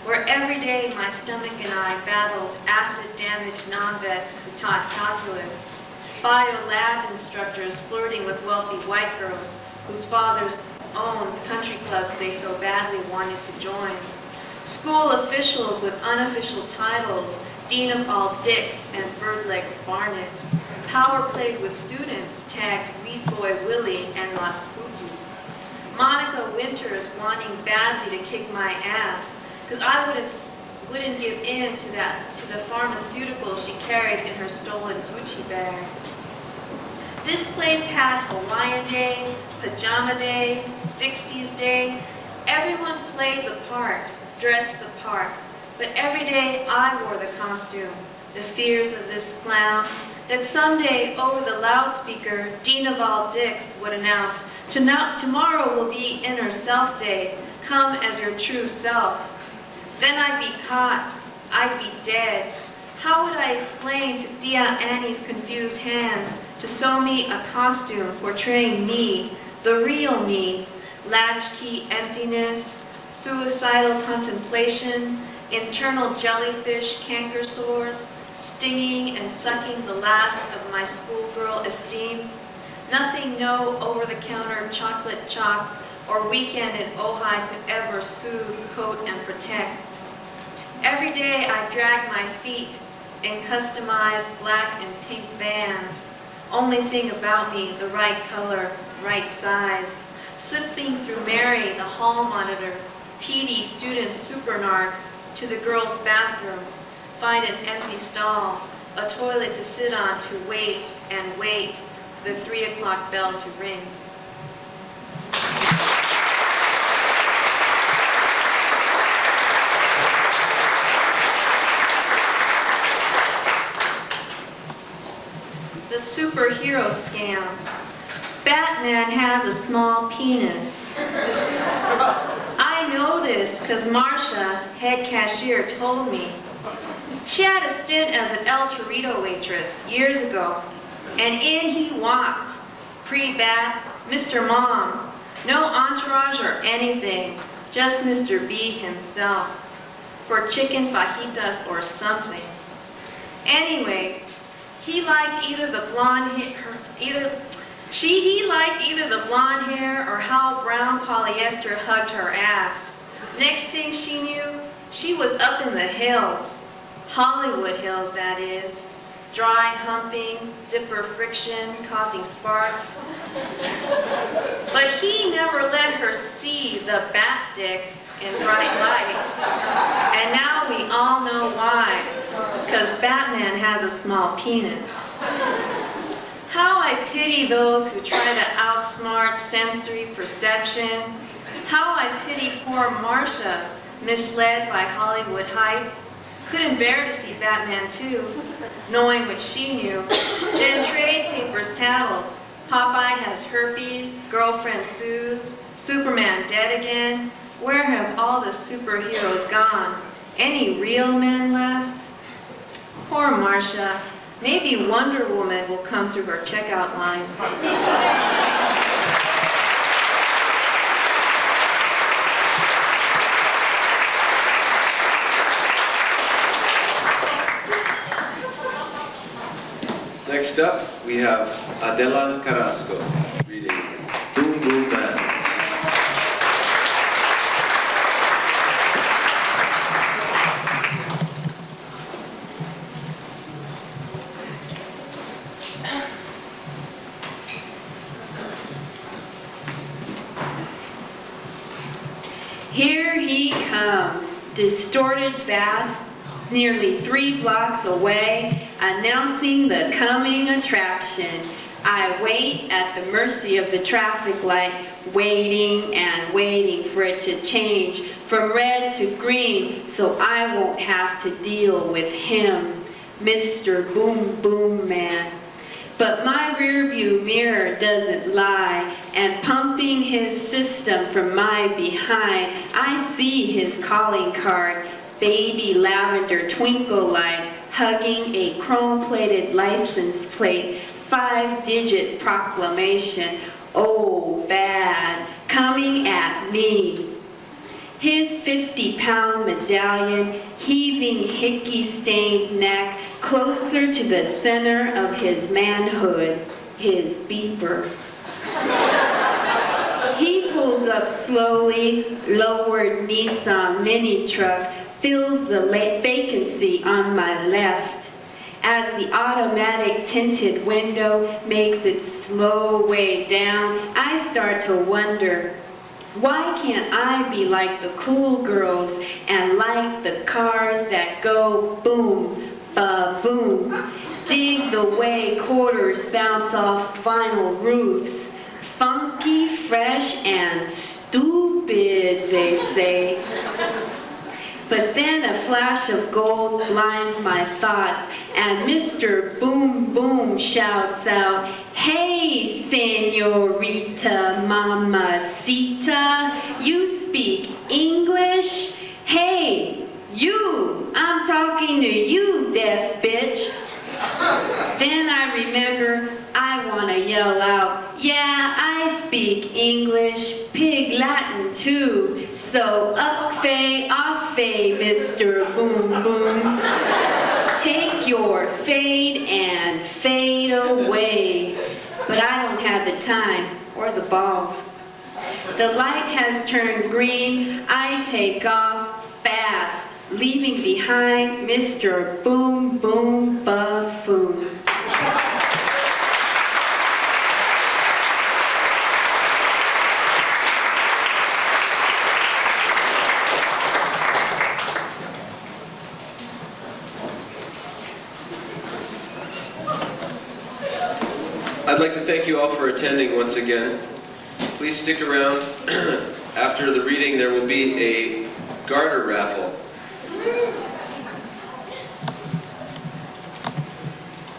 where every day my stomach and I battled acid-damaged non-vets who taught calculus, bio-lab instructors flirting with wealthy white girls whose fathers owned country clubs they so badly wanted to join, school officials with unofficial titles, Dean of all Dicks and Birdlegs Barnett, power played with students tagged Weed Boy Willie and La Spooky, Monica Winters wanting badly to kick my ass because I wouldn't give in to the pharmaceutical she carried in her stolen Gucci bag. This place had Hawaiian Day, Pajama Day, 60s Day. Everyone played the part, dressed the part. But every day I wore the costume, the fears of this clown, that someday over the loudspeaker, Dean of all Dicks would announce, tomorrow will be Inner Self Day, come as your true self. Then I'd be caught, I'd be dead. How would I explain to Tia Annie's confused hands to sew me a costume portraying me, the real me, latchkey emptiness, suicidal contemplation, internal jellyfish canker sores, stinging and sucking the last of my schoolgirl esteem. Nothing no over-the-counter chocolate chop or weekend in Ojai could ever soothe, coat, and protect. Every day I drag my feet in customized black and pink bands. Only thing about me, the right color, right size. Slipping through Mary, the hall monitor, PD student supernarc, to the girls' bathroom, find an empty stall, a toilet to sit on to wait and wait for the 3 o'clock bell to ring. The superhero scam. Batman has a small penis. I know this because Marcia, head cashier, told me. She had a stint as an El Torito waitress years ago, and in he walked, pre-bat, Mr. Mom, no entourage or anything, just Mr. B himself, for chicken fajitas or something. Anyway, he liked either the blonde hair, he liked either the blonde hair or how brown polyester hugged her ass. Next thing she knew, she was up in the hills. Hollywood hills, that is. Dry humping, zipper friction, causing sparks. But he never let her see the bat dick in bright light. And now we all know why. Because Batman has a small penis. How I pity those who try to outsmart sensory perception. How I pity poor Marcia, misled by Hollywood hype. Couldn't bear to see Batman too, knowing what she knew. Then trade papers tattled. Popeye has herpes, girlfriend sues, Superman dead again. Where have all the superheroes gone? Any real men left? Poor Marcia. Maybe Wonder Woman will come through her checkout line. Next up, we have ADELA Carrasco reading Boom Boom Man. Here he comes, distorted bass, nearly 3 blocks away, announcing the coming attraction. I wait at the mercy of the traffic light, waiting and waiting for it to change from red to green so I won't have to deal with him, Mr. Boom Boom Man. But my rearview mirror doesn't lie, and pumping his system from my behind, I see his calling card, baby lavender twinkle lights, hugging a chrome-plated license plate, 5-digit proclamation, oh bad, coming at me. His 50-pound medallion, heaving hickey-stained neck, closer to the center of his manhood, his beeper. He pulls up slowly, lowered Nissan mini truck, fills the vacancy on my left. As the automatic tinted window makes its slow way down, I start to wonder, why can't I be like the cool girls and like the cars that go boom, ba-boom? Dig the way quarters bounce off vinyl roofs. Funky, fresh, and stupid, they say. But then a flash of gold blinds my thoughts, and Mr. Boom Boom shouts out, "Hey, Señorita Mamacita, you speak English? Hey, you, I'm talking to you, deaf bitch." Then I remember I want to yell out, "Yeah, I speak English, pig Latin too, so up-fay, off-fay, Mr. Boom Boom. Take your fade and fade away." But I don't have the time or the balls. The light has turned green. I take off fast, leaving behind Mr. Boom Boom Buffoon. I'd like to thank you all for attending once again. Please stick around. After the reading, there will be a garter raffle.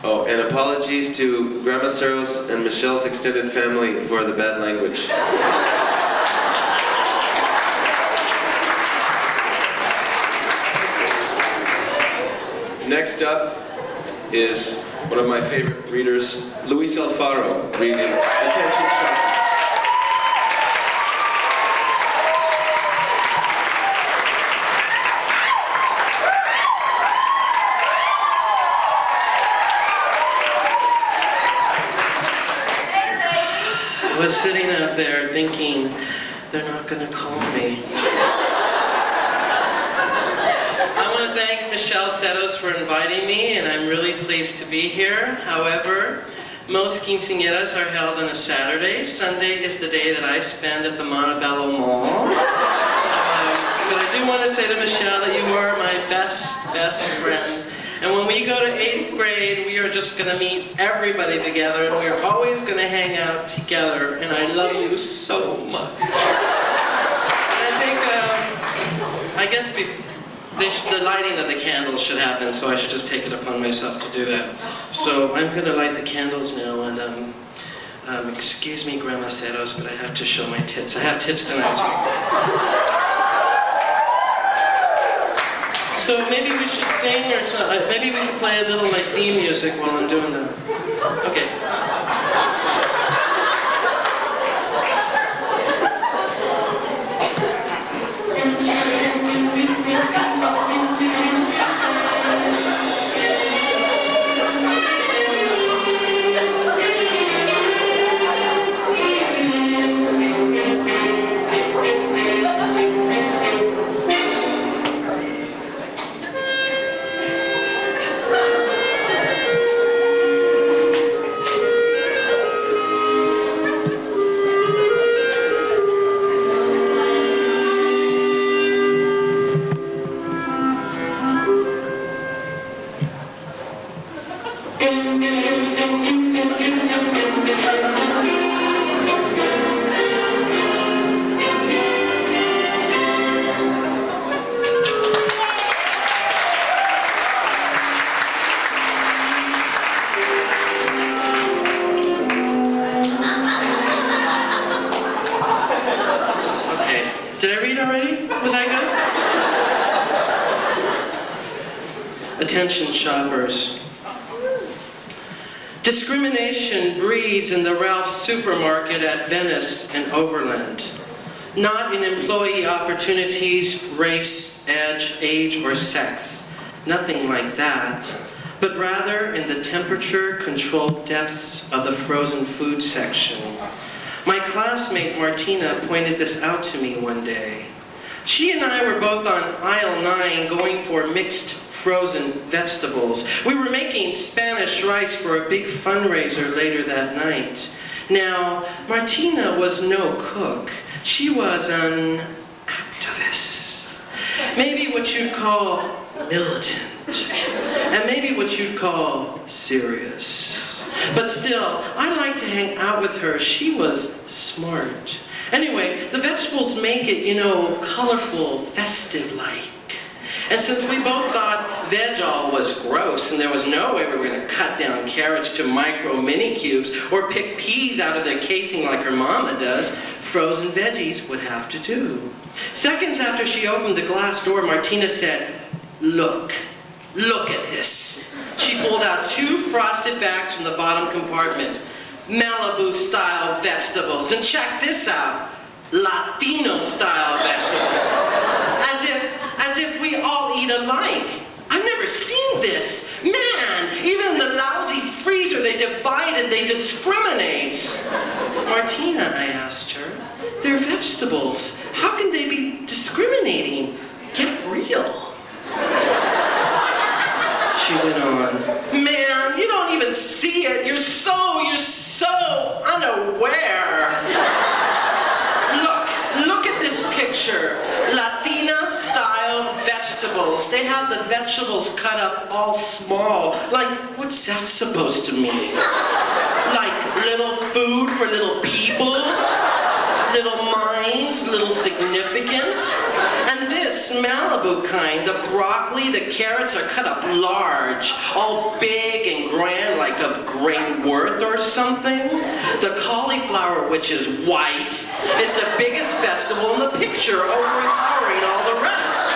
Oh, and apologies to Grandma Serros and Michelle's extended family for the bad language. Next up is one of my favorite readers, Luis Alfaro, reading Attention Sharpies. I was sitting out there thinking, they're not going to call me. I want to thank Michele Serros for inviting me, and I'm really pleased to be here. However, most quinceañeras are held on a Saturday. Sunday is the day that I spend at the Montebello Mall. But I do want to say to Michele that you are my best friend. And when we go to 8th grade, we are just going to meet everybody together, and we're always going to hang out together, and I love you so much. And I think, the lighting of the candles should happen, so I should just take it upon myself to do that. So I'm going to light the candles now, and excuse me, Grandma Serros, but I have to show my tits. I have tits tonight. So maybe we should sing, or maybe we can play a little like theme music while I'm doing that. Okay. Attention shoppers. Discrimination breeds in the Ralph's supermarket at Venice and Overland. Not in employee opportunities, race, age, or sex. Nothing like that. But rather in the temperature-controlled depths of the frozen food section. My classmate Martina pointed this out to me one day. She and I were both on aisle 9 going for mixed frozen vegetables. We were making Spanish rice for a big fundraiser later that night. Now, Martina was no cook. She was an activist. Maybe what you'd call militant. And maybe what you'd call serious. But still, I liked to hang out with her. She was smart. Anyway, the vegetables make it, you know, colorful, festive-like. And since we both thought veg-all was gross and there was no way we were going to cut down carrots to micro mini cubes or pick peas out of their casing like her mama does, frozen veggies would have to do. Seconds after she opened the glass door, Martina said, look at this. She pulled out 2 frosted bags from the bottom compartment. Malibu-style vegetables. And check this out, Latino-style vegetables. As if we all eat alike. I've never seen this. Man, even in the lousy freezer they divide and they discriminate. Martina, I asked her, they're vegetables. How can they be discriminating? Get real. She went on, man, you don't even see it. You're so unaware. Look at this picture. Latina-style vegetables. They have the vegetables cut up all small. Like, what's that supposed to mean? Like little food for little people? Little minds, little significance? And this Malibu kind, the broccoli, the carrots are cut up large, all big and grand, like of great worth or something. The cauliflower, which is white, is the biggest vegetable in the picture, overpowering all the rest.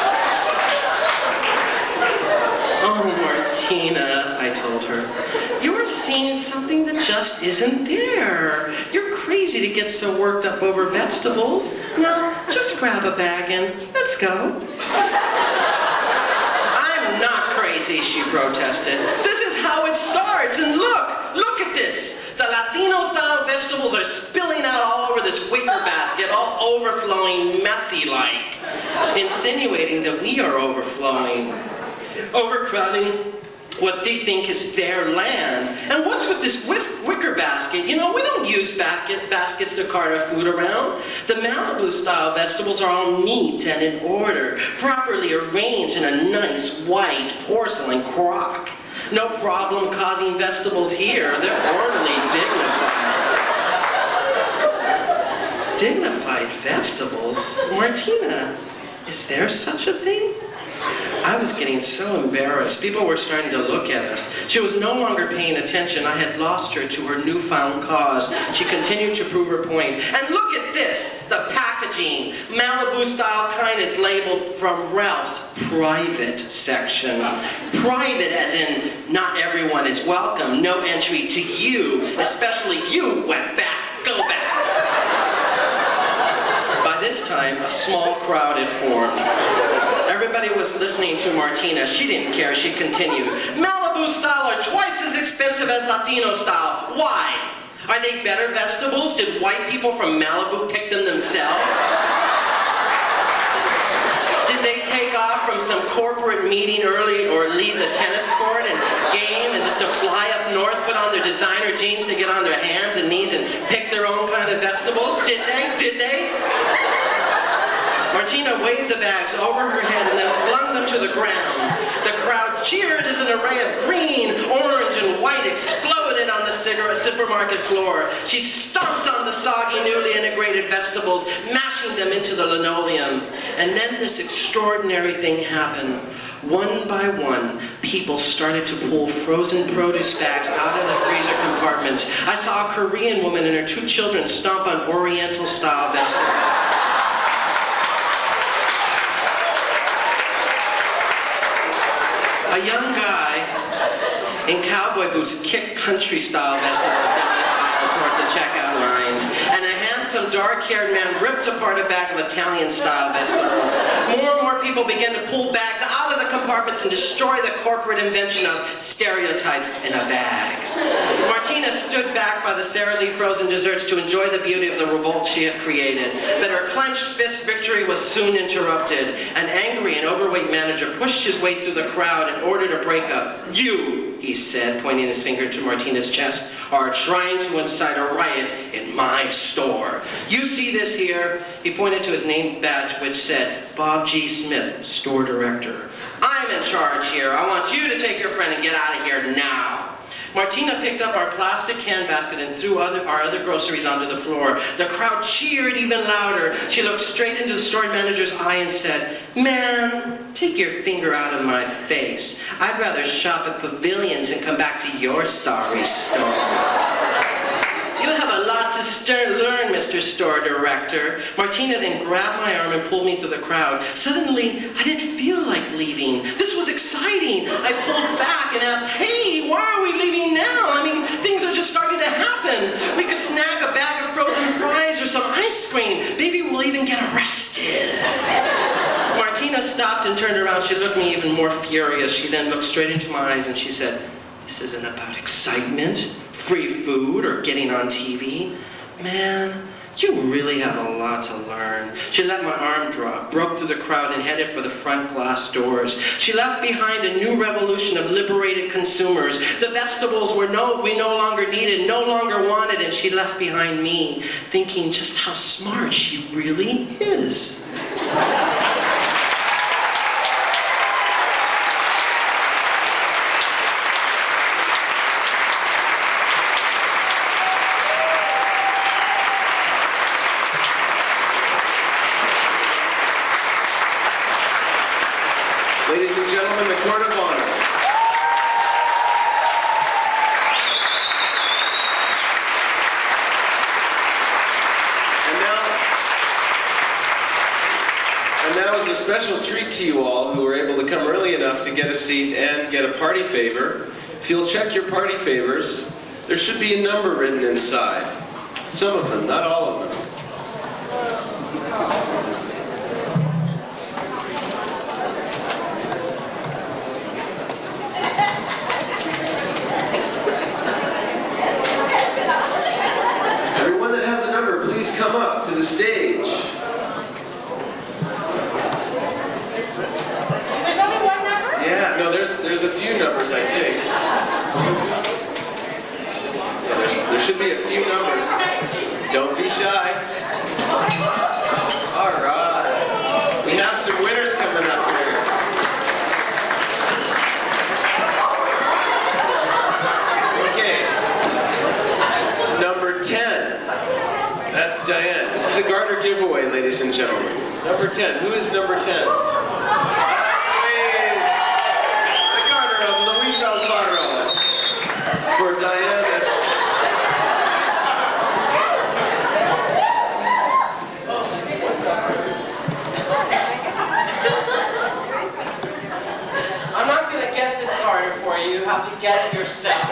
Oh, Martina, I told her, you're seeing something that just isn't there. You're crazy to get so worked up over vegetables. Now, just grab a bag and let's go. I'm not crazy, she protested. This is how it starts, and look at this. The Latino-style vegetables are spilling out all over this wicker basket, all overflowing messy-like, insinuating that we are overflowing, overcrowding what they think is their land. And what's with this wicker basket? You know, we don't use baskets to cart our food around. The Malibu-style vegetables are all neat and in order, properly arranged in a nice white porcelain crock. No problem causing vegetables here. They're orderly, dignified. Dignified vegetables? Martina, is there such a thing? I was getting so embarrassed. People were starting to look at us. She was no longer paying attention. I had lost her to her newfound cause. She continued to prove her point. And look at this, the packaging. Malibu style kind is labeled from Ralph's private section. Private as in not everyone is welcome. No entry to you, especially you, wetback. Go back. By this time, a small crowd had formed. Everybody was listening to Martina. She didn't care. She continued. Malibu style are twice as expensive as Latino style. Why? Are they better vegetables? Did white people from Malibu pick them themselves? Did they take off from some corporate meeting early or leave the tennis court and game and just to fly up north, put on their designer jeans to get on their hands and knees and pick their own kind of vegetables? Did they? Did they? Martina waved the bags over her head and then flung them to the ground. The crowd cheered as an array of green, orange, and white exploded on the supermarket floor. She stomped on the soggy, newly integrated vegetables, mashing them into the linoleum. And then this extraordinary thing happened. One by one, people started to pull frozen produce bags out of the freezer compartments. I saw a Korean woman and her 2 children stomp on Oriental-style vegetables. A young guy in cowboy boots kicked country-style vegetables down the aisle toward the checkout lines, and a handsome, dark-haired man ripped apart a bag of Italian-style vegetables. More and more people began to pull bags out of the compartments and destroy the corporate invention of stereotypes in a bag. Martina stood back by the Sara Lee frozen desserts to enjoy the beauty of the revolt she had created. But her clenched fist victory was soon interrupted. An angry and overweight manager pushed his way through the crowd and ordered a breakup. You, he said, pointing his finger to Martina's chest, are trying to incite a riot in my store. You see this here? He pointed to his name badge, which said, Bob G. Smith, store director. I'm in charge here. I want you to take your friend and get out of here now. Martina picked up our plastic handbasket and threw our other groceries onto the floor. The crowd cheered even louder. She looked straight into the store manager's eye and said, Man, take your finger out of my face. I'd rather shop at Pavilions and come back to your sorry store. You have a lot to learn, Mr. Store Director. Martina then grabbed my arm and pulled me through the crowd. Suddenly, I didn't feel like leaving. This was exciting. I pulled back and asked, hey, why are we leaving now? I mean, things are just starting to happen. We could snag a bag of frozen fries or some ice cream. Maybe we'll even get arrested. Martina stopped and turned around. She looked at me even more furious. She then looked straight into my eyes and she said, this isn't about excitement, free food, or getting on TV. Man, you really have a lot to learn. She let my arm drop, broke through the crowd, and headed for the front glass doors. She left behind a new revolution of liberated consumers. The vegetables we no longer needed, no longer wanted, and she left behind me, thinking just how smart she really is. Ladies and gentlemen, the Court of Honor. And now is a special treat to you all who were able to come early enough to get a seat and get a party favor. If you'll check your party favors, there should be a number written inside. Some of them, not all of them. Please come up to the stage. There's only one number? Yeah, no, there's a few numbers, I think. Yeah, there should be a few numbers. Don't be shy. All right. We have some winners coming up here. Okay. Number 10. That's Diane. This is the garter giveaway, ladies and gentlemen. Number 10. Who is number 10? Hey. of Luis Alfaro for Diane Estes. I'm not going to get this harder for you. You have to get it yourself.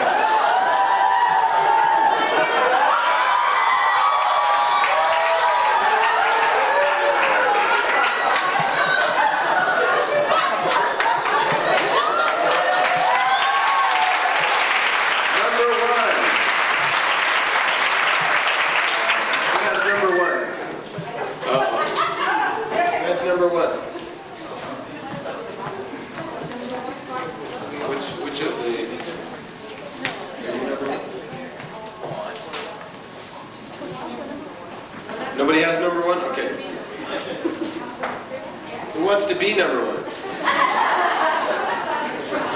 Number one. Which of the... Number one? Nobody has number one? Okay. Who wants to be number one?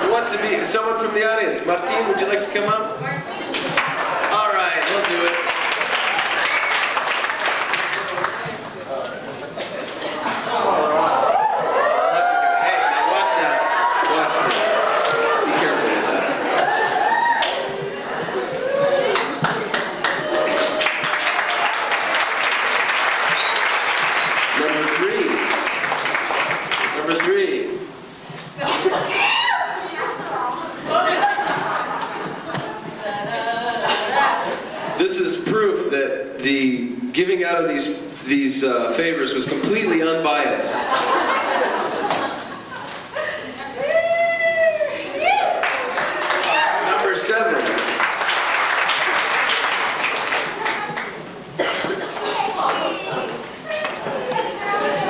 Who wants to be? Someone from the audience. Martin, would you like to come up? All right, he'll do it. This is proof that the giving out of these favors was completely unbiased. Number 7.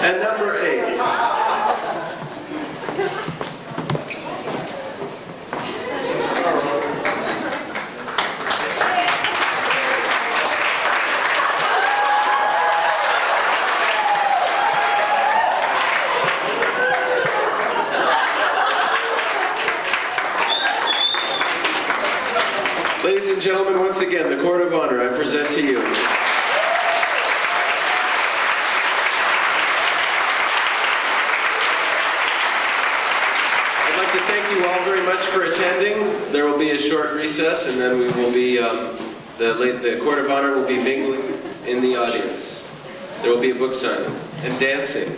And number 8. Ladies and gentlemen, once again, the Court of Honor, I present to you. I'd like to thank you all very much for attending. There will be a short recess, and then we will be, the Court of Honor will be mingling in the audience. There will be a book signing and dancing.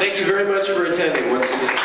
Thank you very much for attending once again.